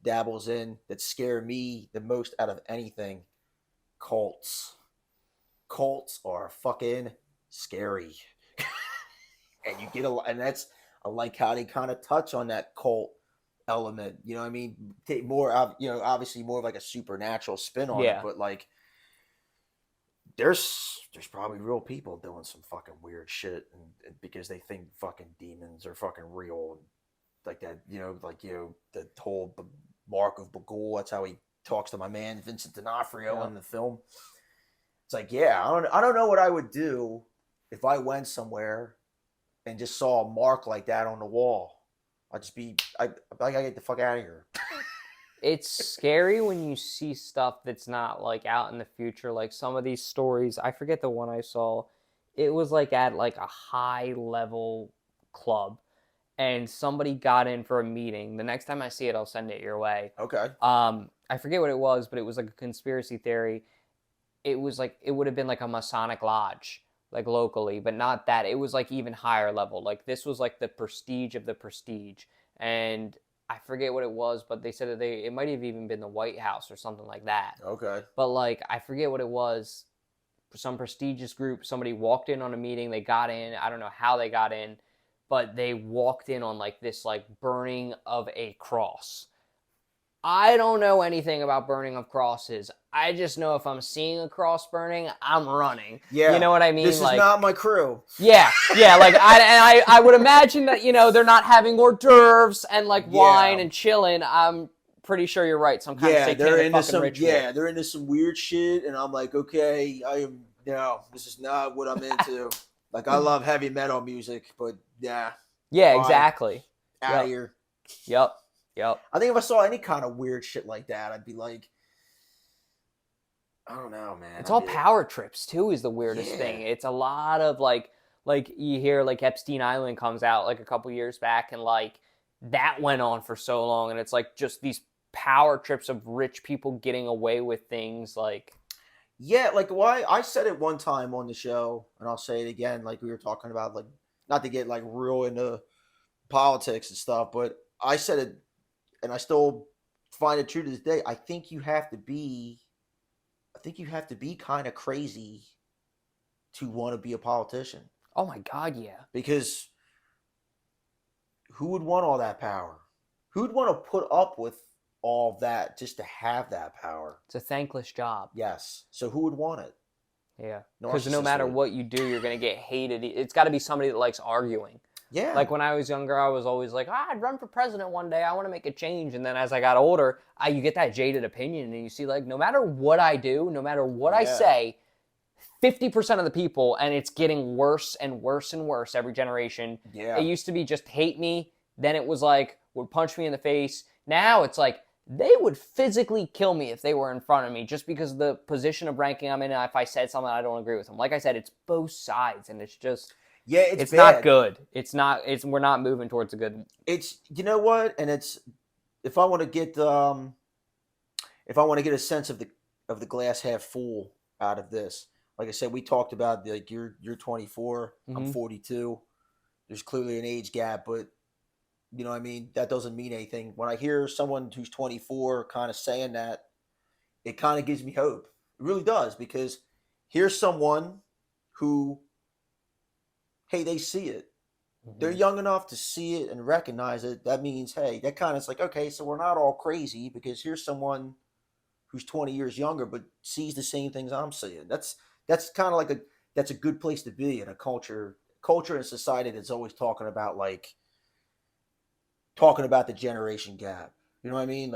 dabbles in that scare me the most out of anything. Cults are fucking scary. And you get I like how they kind of touch on that cult element, you know what I mean? Take more, you know, obviously more of like a supernatural spin on it, but like there's probably real people doing some fucking weird shit and because they think fucking demons are fucking real and like that, you know, the whole Mark of Bagul, that's how he talks to my man Vincent D'Onofrio in the film. It's like, yeah, I don't know what I would do if I went somewhere and just saw a mark like that on the wall. I gotta get the fuck out of here. It's scary when you see stuff that's not like out in the future. Like some of these stories, I forget the one I saw. It was like at like a high level club. And somebody got in for a meeting. The next time I see it, I'll send it your way. Okay. I forget what it was, but it was like a conspiracy theory. It was like, it would have been like a Masonic lodge, like locally, but not that. It was like even higher level. Like this was like the prestige of the prestige. And I forget what it was, but they said that it might have even been the White House or something like that. Okay. But like, I forget what it was. Some prestigious group, somebody walked in on a meeting, they got in. I don't know how they got in. But they walked in on like this like burning of a cross. I don't know anything about burning of crosses. I just know if I'm seeing a cross burning, I'm running. Yeah. You know what I mean? This is not my crew. Yeah. Like I would imagine that, you know, they're not having hors d'oeuvres and like wine and chilling. I'm pretty sure you're right. Some kind of satanic fucking ritual. Yeah, they're into some weird shit, and I'm like, okay, this is not what I'm into. Like, I love heavy metal music, but yeah. Yeah, exactly. Out of here. Yep. I think if I saw any kind of weird shit like that, I'd be like, I don't know, man. It's all power trips, too, is the weirdest thing. It's a lot of, like you hear, like, Epstein Island comes out, like, a couple years back, and, like, that went on for so long, and it's, like, just these power trips of rich people getting away with things, like... Yeah, like why I said it one time on the show, and I'll say it again, like we were talking about, like not to get like real into politics and stuff, but I said it, and I still find it true to this day. I think you have to be kind of crazy to want to be a politician. Oh my God, yeah. Because who would want all that power? Who'd want to put up with all of that just to have that power? It's a thankless job. Yes. So who would want it? Yeah. Because no matter what you do, you're going to get hated. It's got to be somebody that likes arguing. Yeah. Like when I was younger, I was always like, I'd run for president one day. I want to make a change. And then as I got older, you get that jaded opinion and you see like, no matter what I do, no matter what I say, 50% of the people, and it's getting worse and worse and worse every generation. Yeah. It used to be just hate me. Then it was like, would punch me in the face. Now it's like, they would physically kill me if they were in front of me just because of the position of ranking I'm in. And if I said something I don't agree with them. Like I said, it's both sides, and it's just... Yeah, it's not good. We're not moving towards a good... It's, you know what? And it's, if I want to get a sense of the glass half full out of this, like I said, we talked about, like, you're 24, I'm 42. There's clearly an age gap, but you know what I mean? That doesn't mean anything. When I hear someone who's 24 kind of saying that, it kind of gives me hope. It really does, because here's someone who, hey, they see it. They're young enough to see it and recognize it. That means, hey, that kind of, it's like, okay, so we're not all crazy, because here's someone who's 20 years younger but sees the same things I'm seeing. That's kind of like that's a good place to be in a culture and society that's always talking about the generation gap. You know what I mean?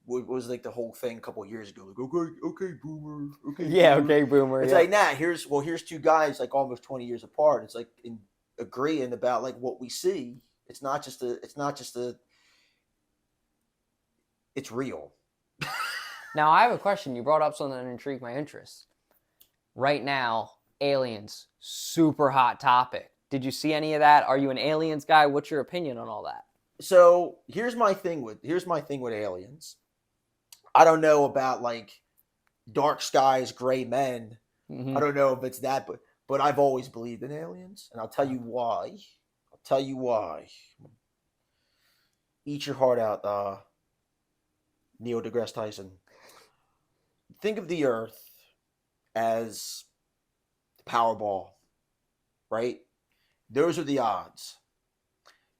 What was like the whole thing a couple of years ago? Like, okay, boomer. Okay, yeah, boomer. okay, boomer. It's like, nah, here's two guys like almost 20 years apart. It's like agreeing about like what we see. It's real. Now, I have a question. You brought up something that intrigued my interest. Right now, aliens, super hot topic. Did you see any of that? Are you an aliens guy? What's your opinion on all that? So here's my thing with aliens. I don't know about like dark skies, gray men. I don't know if it's that, but I've always believed in aliens, and I'll tell you why. Eat your heart out, Neil deGrasse Tyson. Think of the Earth as the Powerball, right? Those are the odds.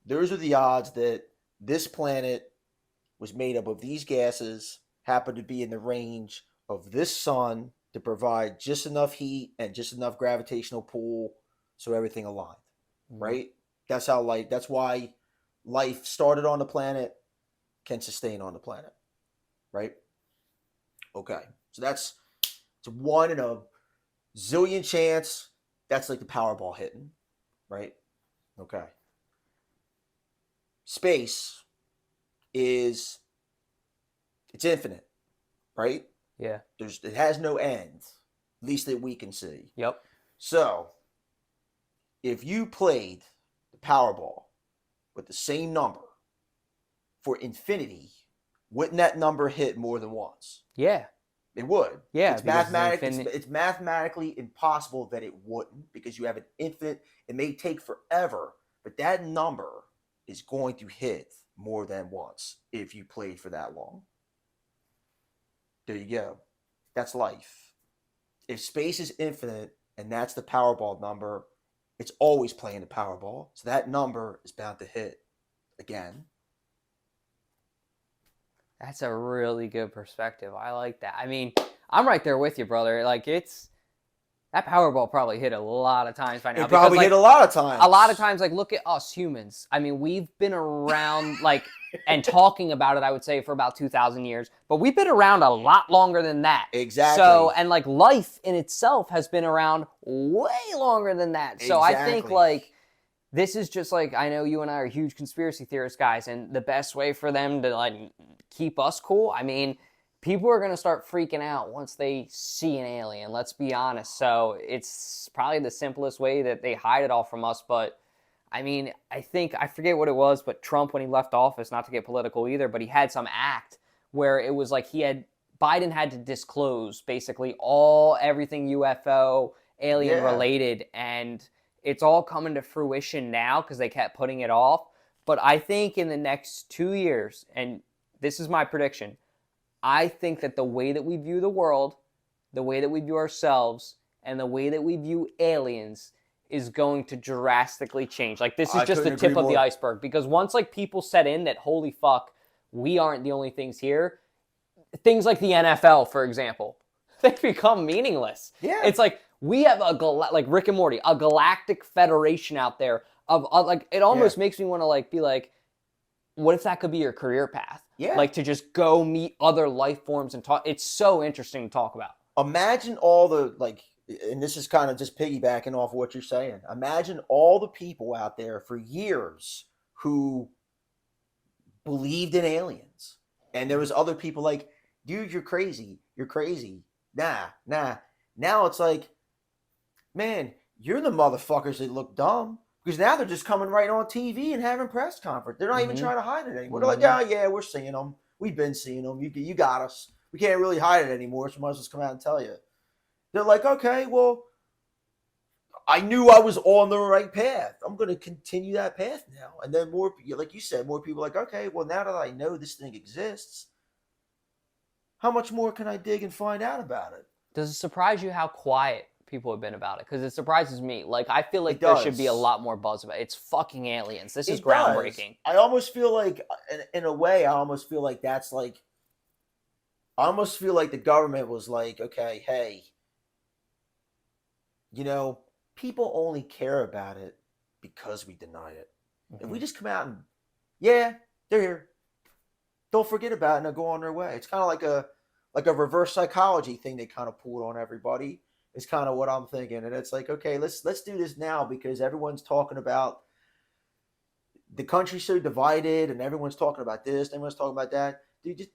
Those are the odds that this planet was made up of these gases, happened to be in the range of this sun to provide just enough heat and just enough gravitational pull so everything aligned, right? That's why life started on the planet, can sustain on the planet, right? Okay, so it's a 1 in a zillion chance. That's like the Powerball hitting, right? Okay. Space it's infinite, right? Yeah. It has no end, at least that we can see. Yep. So, if you played the Powerball with the same number for infinity, wouldn't that number hit more than once? Yeah. It would. Yeah. It's mathematically impossible that it wouldn't, because you have an infinite. It may take forever, but that number is going to hit more than once if you played for that long. There you go. That's life. If space is infinite and that's the Powerball number, it's always playing the Powerball. So that number is bound to hit again. That's a really good perspective. I like that. I mean, I'm right there with you, brother. Like, that Powerball probably hit a lot of times by now. It probably hit a lot of times. A lot of times, like, look at us humans. I mean, we've been around, like, and talking about it, I would say, for about 2,000 years. But we've been around a lot longer than that. Exactly. So, and, like, life in itself has been around way longer than that. So I think, like, this is just, like, I know you and I are huge conspiracy theorist guys, and the best way for them to, like, keep us cool, I mean, people are going to start freaking out once they see an alien, let's be honest. So it's probably the simplest way that they hide it all from us. But I mean, I forget what it was, but Trump, when he left office, not to get political either, but he had some act where it was like Biden had to disclose basically everything UFO, alien related. And it's all coming to fruition now because they kept putting it off. But I think in the next 2 years, and this is my prediction, I think that the way that we view the world, the way that we view ourselves, and the way that we view aliens is going to drastically change. Like, this is just the tip of the iceberg. Because once, like, people set in that, holy fuck, we aren't the only things here, things like the NFL, for example, they become meaningless. Yeah. It's like, we have like Rick and Morty, a galactic federation out there of like, it almost makes me want to, like, be like, what if that could be your career path? Yeah. Like, to just go meet other life forms and talk. It's so interesting to talk about. Imagine all the, like, and this is kind of just piggybacking off what you're saying. Imagine all the people out there for years who believed in aliens, and there was other people like, dude, you're crazy, nah. Now it's like, man, you're the motherfuckers that look dumb, because now they're just coming right on TV and having press conference. They're not even trying to hide it anymore. They're like, oh yeah, we're seeing them, we've been seeing them, you got us, we can't really hide it anymore, so might as well come out and tell you. They're like, okay, well, I knew I was on the right path. I'm going to continue that path now. And then more, like you said, more people are like, okay, well, now that I know this thing exists, how much more can I dig and find out about it? Does it surprise you how quiet people have been about it? Because it surprises me. Like, I feel like there should be a lot more buzz about it. It's fucking aliens. This is groundbreaking. I almost feel like, in a way, I almost feel like that's like, I almost feel like the government was like, okay, hey, you know, people only care about it because we deny it. If we just come out and, yeah, they're here, don't forget about it and they'll go on their way. It's kind of like a reverse psychology thing they kind of pulled on everybody. It's kind of what I'm thinking. And it's like, okay, let's do this now, because everyone's talking about the country's so divided and everyone's talking about this, everyone's talking about that. Dude,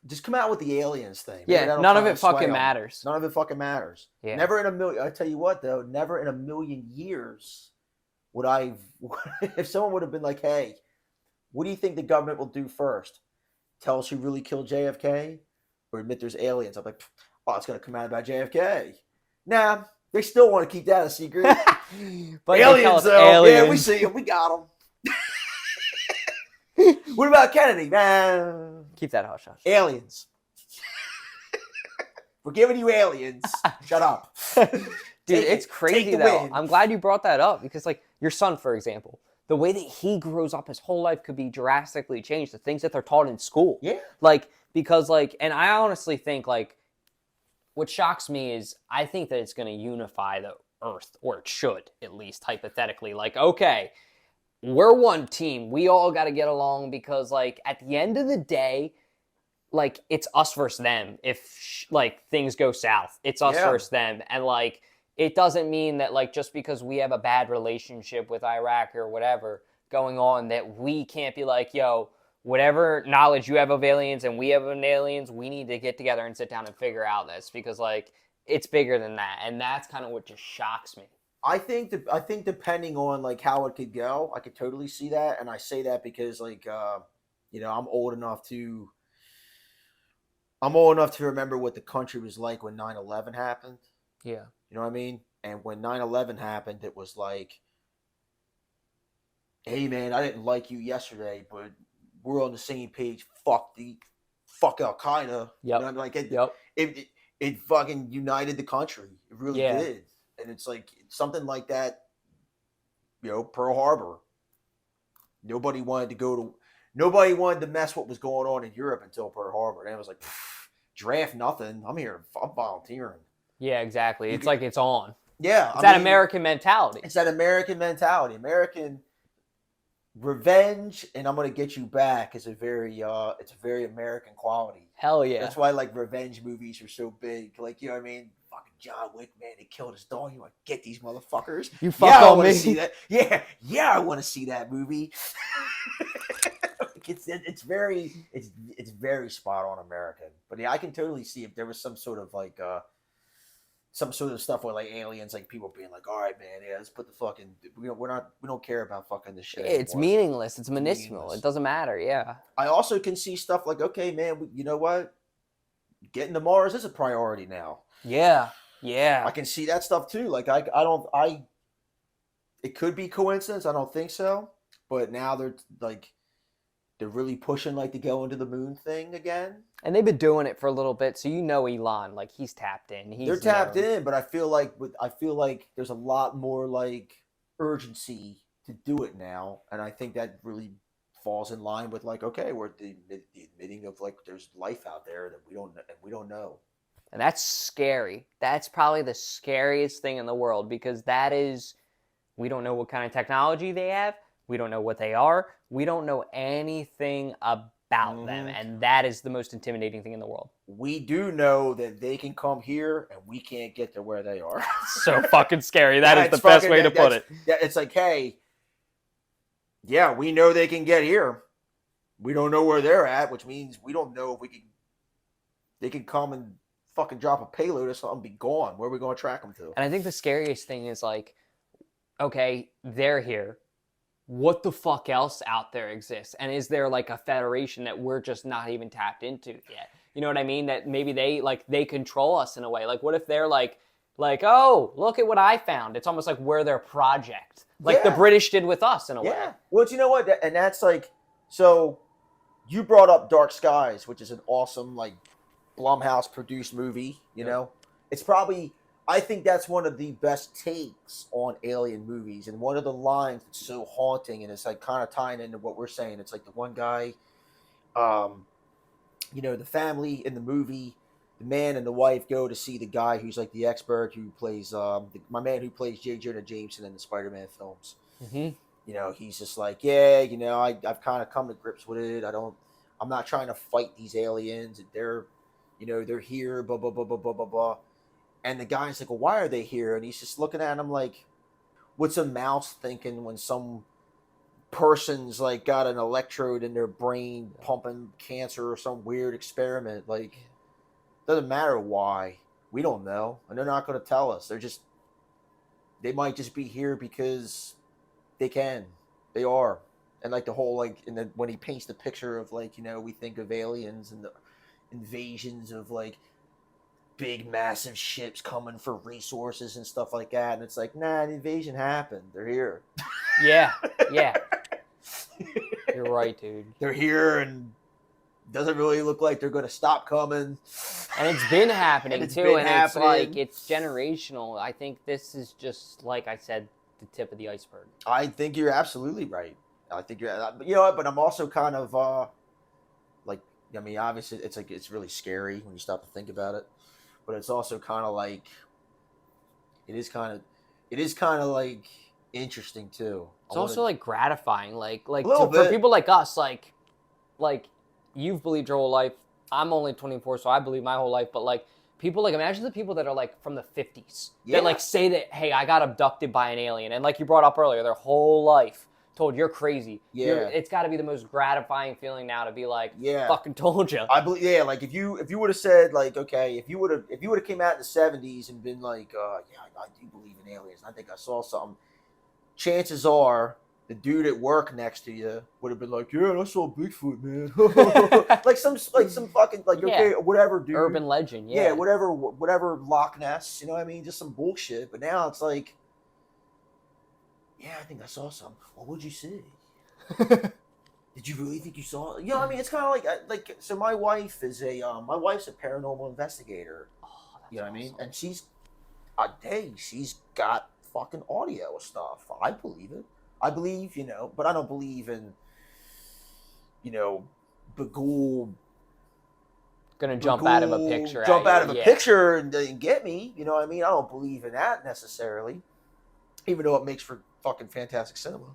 just come out with the aliens thing. Yeah, none of it fucking matters. None of it fucking matters. Yeah. Never in a million. I tell you what, though, never in a million years would I. If someone would have been like, "Hey, what do you think the government will do first? Tell us who really killed JFK, or admit there's aliens?" I'm like, "Oh, it's gonna come out about JFK." Nah, they still want to keep that a secret. But aliens, though, aliens. Yeah, we see them. We got them. What about Kennedy? Nah. Keep that hush hush. Aliens. We're giving you aliens. Shut up. Dude, it's crazy though. I'm glad you brought that up, because like your son, for example, the way that he grows up, his whole life could be drastically changed. The things that they're taught in school. Yeah. Like, because like, and I honestly think like, what shocks me is I think that it's going to unify the earth, or it should, at least hypothetically. Like, okay, we're one team. We all got to get along, because like at the end of the day, like it's us versus them. If like things go south, it's us versus them. And like, it doesn't mean that like, just because we have a bad relationship with Iraq or whatever going on, that we can't be like, yo, whatever knowledge you have of aliens and we have of aliens, we need to get together and sit down and figure out this, because like it's bigger than that. And that's kind of what just shocks me. I think depending on like how it could go, I could totally see that, and I say that because like I'm old enough to remember what the country was like when 9/11 happened. Yeah, you know what I mean. And when 9/11 happened, it was like, hey man, I didn't like you yesterday, but we're on the same page. Fuck Al Qaeda. Yep. You know, like it fucking united the country. It really did. And it's like something like that, Pearl Harbor. Nobody wanted to mess what was going on in Europe until Pearl Harbor. And it was like, draft nothing. I'm volunteering. Yeah, exactly. It's like it's on. Yeah. It's American mentality. It's that American mentality. American revenge, and I'm gonna get you back is a very American quality. Hell yeah. That's why like revenge movies are so big. Like, you know what I mean? Fucking John Wick, man, they killed his dog. You want to get these motherfuckers? You fuck on me. See that. Yeah, I want to see that movie. It's very spot on American. But yeah, I can totally see if there was some sort of like some sort of stuff with like aliens, like people being like, all right, man, yeah, let's put the fucking, we don't care about fucking this shit anymore. It's meaningless. It's minuscule. It doesn't matter. Yeah. I also can see stuff like, okay, man, you know what? Getting to Mars is a priority now. Yeah. Yeah. I can see that stuff too. Like it could be coincidence. I don't think so. But now they're really pushing like to go into the moon thing again. And they've been doing it for a little bit, so Elon, like he's tapped in. They're tapped in, but I feel like there's a lot more like urgency to do it now, and I think that really falls in line with like, okay, we're the admitting of like there's life out there that we don't know. And that's scary. That's probably the scariest thing in the world, because we don't know what kind of technology they have. We don't know what they are. We don't know anything about about them, and that is the most intimidating thing in the world. We do know that they can come here, and we can't get to where they are. So fucking scary. That is the best way to put it. Yeah, it's like, hey, yeah, we know they can get here. We don't know where they're at, which means we don't know if they can come and fucking drop a payload or something and be gone. Where are we going to track them to? And I think the scariest thing is like, okay, they're here. What the fuck else out there exists? And is there like a federation that we're just not even tapped into yet? You know what I mean? That maybe they control us in a way. Like, what if they're like, oh, look at what I found. It's almost like we're their project. Like the British did with us in a way. Yeah. Well, you know what? And that's like, so you brought up Dark Skies, which is an awesome, like, Blumhouse produced movie, you know? It's probably, I think that's one of the best takes on alien movies. And one of the lines that's so haunting, and it's like kind of tying into what we're saying. It's like the one guy, you know, the family in the movie, the man and the wife go to see the guy who's like the expert who plays, my man who plays J. Jonah Jameson in the Spider-Man films. Mm-hmm. You know, he's just like, yeah, you know, I've kind of come to grips with it. I'm not trying to fight these aliens. They're, you know, they're here, blah, blah, blah, blah, blah, blah, blah. And the guy's like, well, why are they here? And he's just looking at him like, what's a mouse thinking when some person's like got an electrode in their brain pumping cancer or some weird experiment? Like, doesn't matter why. We don't know. And they're not going to tell us. They might just be here because they can. They are. And like the whole, like, and then when he paints the picture of, like, you know, we think of aliens and the invasions of like big massive ships coming for resources and stuff like that, and it's like, nah, the invasion happened. They're here. Yeah. You're right, dude. They're here, and doesn't really look like they're going to stop coming. And it's been happening too, and it's like, it's generational. I think this is just, like I said, the tip of the iceberg. I think you're absolutely right. I think you're, you know what, but I'm also kind of like, I mean, obviously it's like, it's really scary when you stop to think about it, but it's also kind of like, it is kind of like interesting too. It's also like gratifying, like for people like us, like you've believed your whole life. I'm only 24, so I believe my whole life, but like people, like, imagine the people that are like from the 50s that like say that, hey, I got abducted by an alien, and like you brought up earlier, their whole life told you're crazy. It's got to be the most gratifying feeling now to be like, fucking told you. I believe, like if you would have said, like, okay, if you would have came out in the 70s and been like, I do believe in aliens, I think I saw something, chances are the dude at work next to you would have been like, yeah, I saw Bigfoot, man. like some fucking, like, okay, whatever, dude. Urban legend, whatever Loch Ness, you know what I mean? Just some bullshit. But now it's like, yeah, I think I saw something. Well, what'd you see? Did you really think you saw it? You know what I mean? It's kind of like, so my wife is my wife's a paranormal investigator. Oh, you know what I mean? And she's got fucking audio stuff. I believe it. I believe, you know, but I don't believe in, you know, Bagul gonna jump out of a picture. Jump out of a picture and get me. You know what I mean? I don't believe in that necessarily, even though it makes for fucking fantastic cinema.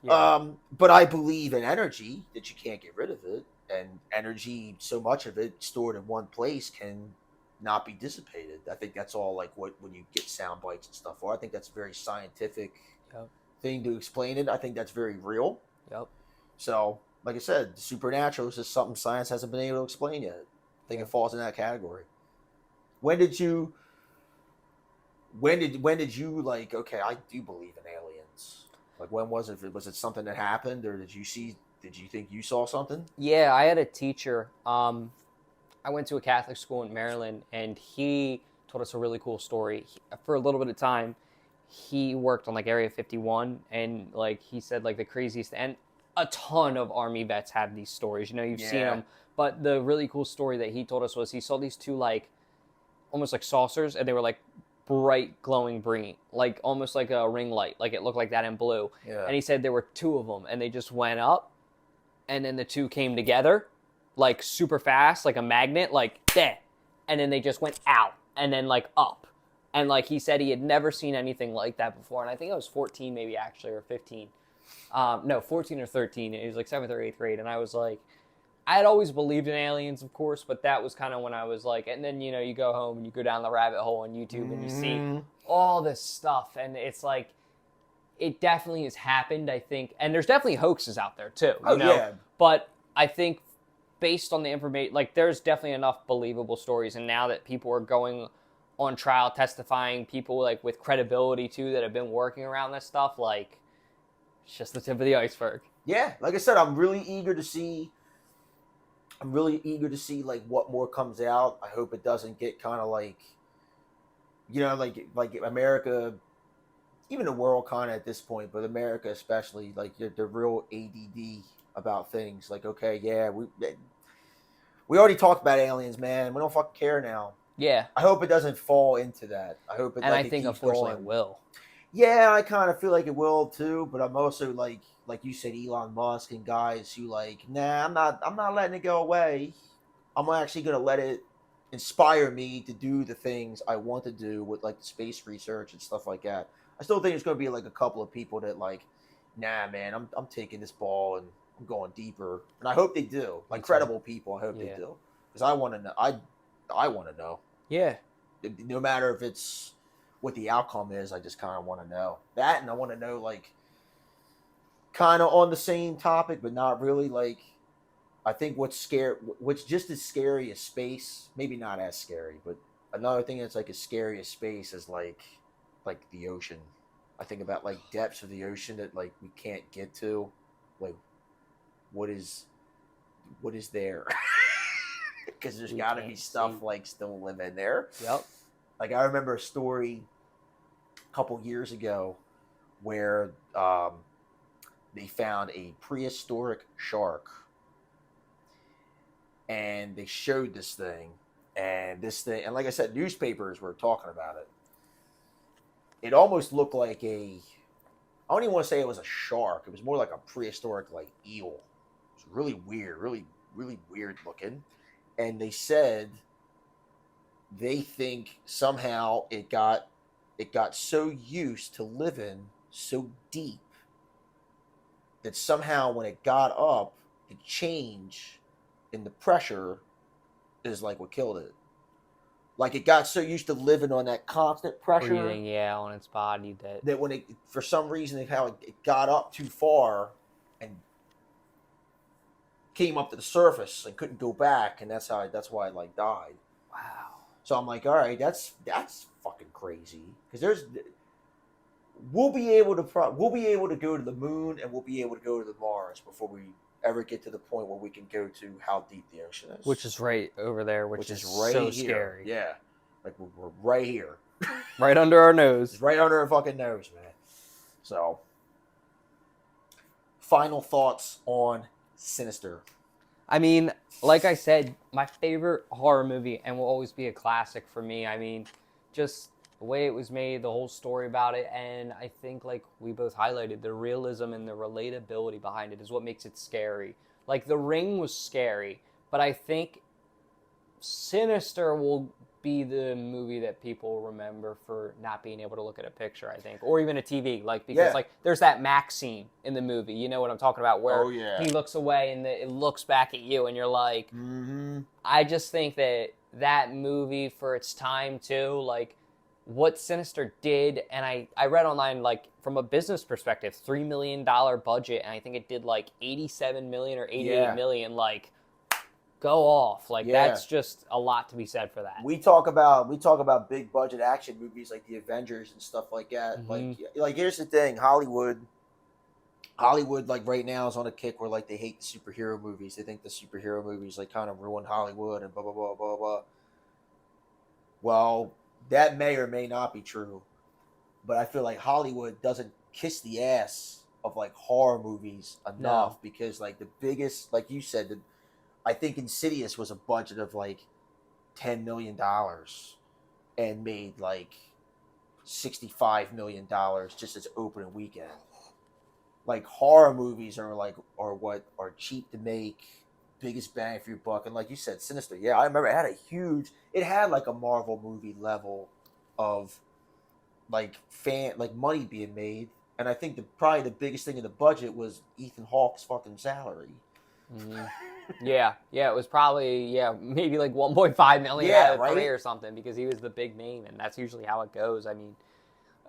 Yeah. But I believe in energy, that you can't get rid of it, and energy, so much of it stored in one place can not be dissipated. I think that's all like when you get sound bites and stuff. Or I think that's a very scientific thing to explain it. I think that's very real. Yep. So, like I said, the supernatural is just something science hasn't been able to explain yet. I think it falls in that category. When did you like, okay, I do believe in aliens? Like, when was it? Was it something that happened, or did you think you saw something? Yeah, I had a teacher. I went to a Catholic school in Maryland, and he told us a really cool story. For a little bit of time, he worked on like Area 51, and like he said, like the craziest, and a ton of Army vets have these stories. You know, you've seen them. But the really cool story that he told us was he saw these two, like, almost like saucers, and they were like bright glowing green, like almost like a ring light, like it looked like that in blue. Yeah. And he said there were two of them, and they just went up, and then the two came together like super fast, like a magnet, like there, and then they just went out and then like up. And like he said, he had never seen anything like that before. And I think I was 14 maybe, actually, or 15. No, 14 or 13. It was like 7th or 8th grade. And I was like, I had always believed in aliens, of course, but that was kind of when I was like, and then, you go home and you go down the rabbit hole on YouTube and you see all this stuff, and it's like, it definitely has happened, I think, and there's definitely hoaxes out there too, you know? Yeah. But I think based on the information, like, there's definitely enough believable stories, and now that people are going on trial, testifying, people like with credibility too that have been working around this stuff, like, it's just the tip of the iceberg. Yeah, like I said, I'm really eager to see like what more comes out. I hope it doesn't get kind of like, like America, even the world kind of at this point, but America especially, like they're real ADD about things. Like, okay, yeah, we already talked about aliens, man. We don't fucking care now. Yeah. I hope it doesn't fall into that. I hope it. And like, I think unfortunately it will. Yeah, I kind of feel like it will too, but I'm also like you said, Elon Musk and guys who like, nah, I'm not letting it go away. I'm actually gonna let it inspire me to do the things I want to do with like the space research and stuff like that. I still think there's gonna be like a couple of people that like, nah, man, I'm taking this ball and I'm going deeper, and I hope they do. Like credible people, I hope they do, because I want to know. I want to know. Yeah. No matter if it's what the outcome is, I just kind of want to know that, and I want to know like kind of on the same topic, but not really. Like, I think what's just as scary as space, maybe not as scary, but another thing that's like as scary as space is like the ocean. I think about like depths of the ocean that like we can't get to. Like, what is there? Because there's got to be stuff like still living there. Yep. Like, I remember a story a couple years ago where they found a prehistoric shark, and they showed this thing, and like I said, newspapers were talking about it. It almost looked like I don't even want to say it was a shark. It was more like a prehistoric like eel. It was really weird, really, really weird looking. And they said they think somehow it got so used to living so deep that somehow when it got up, the change in the pressure is like what killed it. Like, it got so used to living on that constant pressure, breathing, on its body, that when it, for some reason, it got up too far and came up to the surface and couldn't go back, and that's why it like died. Wow. So I'm like, all right, that's fucking crazy, because we'll be able to go to the moon, and we'll be able to go to the Mars before we ever get to the point where we can go to how deep the ocean is, which is right over there, which is right so here. Scary. Yeah, like we're right here, right under our nose. It's right under our fucking nose, man. So, final thoughts on Sinister. I mean, like I said, my favorite horror movie, and will always be a classic for me. I mean, just the way it was made, the whole story about it, and I think, like we both highlighted, the realism and the relatability behind it is what makes it scary. Like, The Ring was scary, but I think Sinister will be the movie that people remember for not being able to look at a picture, I think, or even a TV. Like, because like there's that Max scene in the movie, you know what I'm talking about, where he looks away and it looks back at you, and you're like, I just think that movie for its time too, like what Sinister did, and I read online, like from a business perspective, $3 million budget, and I think it did like 87 million or 88 million, like, go off. Like, that's just a lot to be said for that. We talk about big budget action movies like the Avengers and stuff like that. Like here's the thing, Hollywood like right now is on a kick where like they hate the superhero movies. They think the superhero movies like kind of ruined Hollywood and blah blah blah blah blah. Well, that may or may not be true, but I feel like Hollywood doesn't kiss the ass of like horror movies enough, because like the biggest, like you said, I think Insidious was a budget of like $10 million and made like $65 million just its opening weekend. Like, horror movies are what are cheap to make, biggest bang for your buck. And like you said, Sinister, I remember it had like a Marvel movie level of like money being made. And I think probably the biggest thing in the budget was Ethan Hawke's fucking salary. Mm-hmm. Yeah, it was probably maybe like 1.5 million out of 3 or something, because he was the big name, and that's usually how it goes. I mean,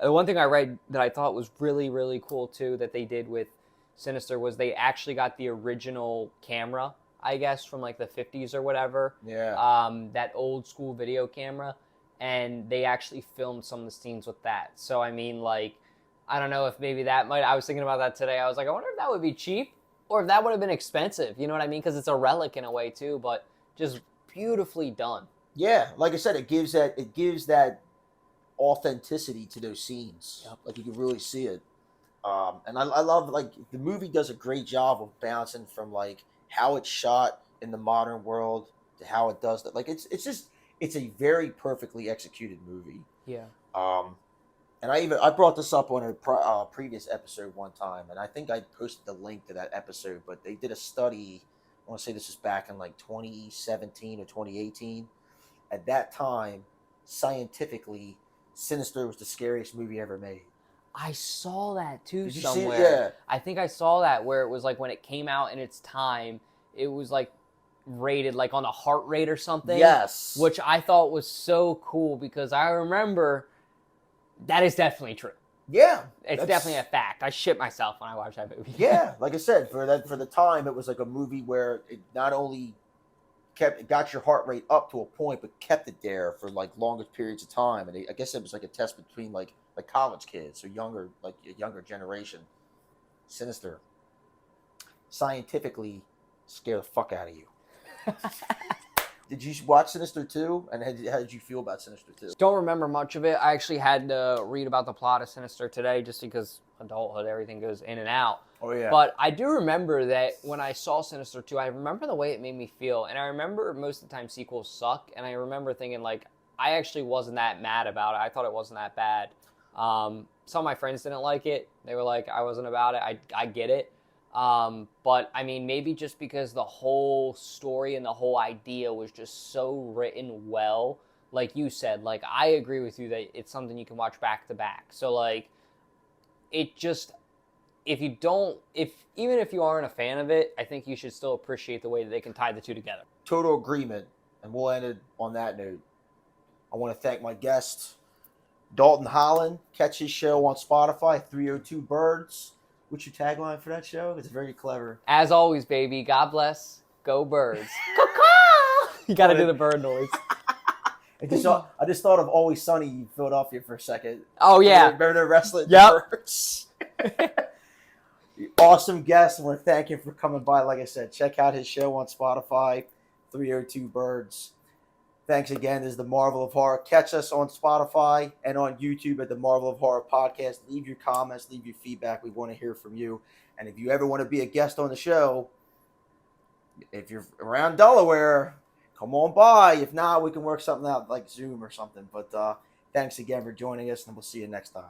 one thing I read that I thought was really, really cool too that they did with Sinister was they actually got the original camera, I guess, from like the 50s or whatever. Yeah. That old school video camera, and they actually filmed some of the scenes with that. So I mean, like, I don't know if maybe I was thinking about that today. I was like, I wonder if that would be cheap or if that would have been expensive. You know what I mean? Because it's a relic in a way too, but just beautifully done. Yeah, like I said, it gives that authenticity to those scenes. Yep. Like you can really see it. And I love, like, the movie does a great job of bouncing from like how it's shot in the modern world to how it does that. Like it's a very perfectly executed movie. Yeah. And I brought this up on a previous episode one time, and I think I posted the link to that episode. But they did a study. I want to say this was back in like 2017 or 2018. At that time, scientifically, Sinister was the scariest movie ever made. I saw that too Did you somewhere. See it? Yeah. I think I saw that where it was like when it came out in its time, it was like rated like on a heart rate or something. Yes. Which I thought was so cool because I remember that is definitely true. Yeah. It's definitely a fact. I shit myself when I watch that movie. Yeah, like I said, for the time, it was like a movie where it not only got your heart rate up to a point, but kept it there for like longer periods of time. And I guess it was like a test between like college kids or younger, like a younger generation. Sinister scientifically scare the fuck out of you. Did you watch Sinister 2? And how did you feel about Sinister 2? Don't remember much of it. I actually had to read about the plot of Sinister today just because adulthood, everything goes in and out. Oh, yeah. But I do remember that when I saw Sinister 2, I remember the way it made me feel. And I remember most of the time sequels suck. And I remember thinking, like, I actually wasn't that mad about it. I thought it wasn't that bad. Some of my friends didn't like it. They were like, I wasn't about it. I get it. But I mean, maybe just because the whole story and the whole idea was just so written well, like you said, like I agree with you that it's something you can watch back to back. So like, it just, even if you aren't a fan of it, I think you should still appreciate the way that they can tie the two together. Total agreement. And we'll end it on that note. I want to thank my guest, Dalton Holland. Catch his show on Spotify, 302 Birds. What's your tagline for that show? It's very clever. As always, baby, God bless. Go Birds. You got to do the bird noise. I just thought of Always Sunny in Philadelphia for a second. Oh, yeah. Remember the wrestling Birds? Awesome guest. I want to thank him for coming by. Like I said, check out his show on Spotify, 302 Birds. Thanks again. This is the Marvel of Horror. Catch us on Spotify and on YouTube at the Marvel of Horror Podcast. Leave your comments, leave your feedback. We want to hear from you. And if you ever want to be a guest on the show, if you're around Delaware, come on by. If not, we can work something out like Zoom or something. But thanks again for joining us, and we'll see you next time.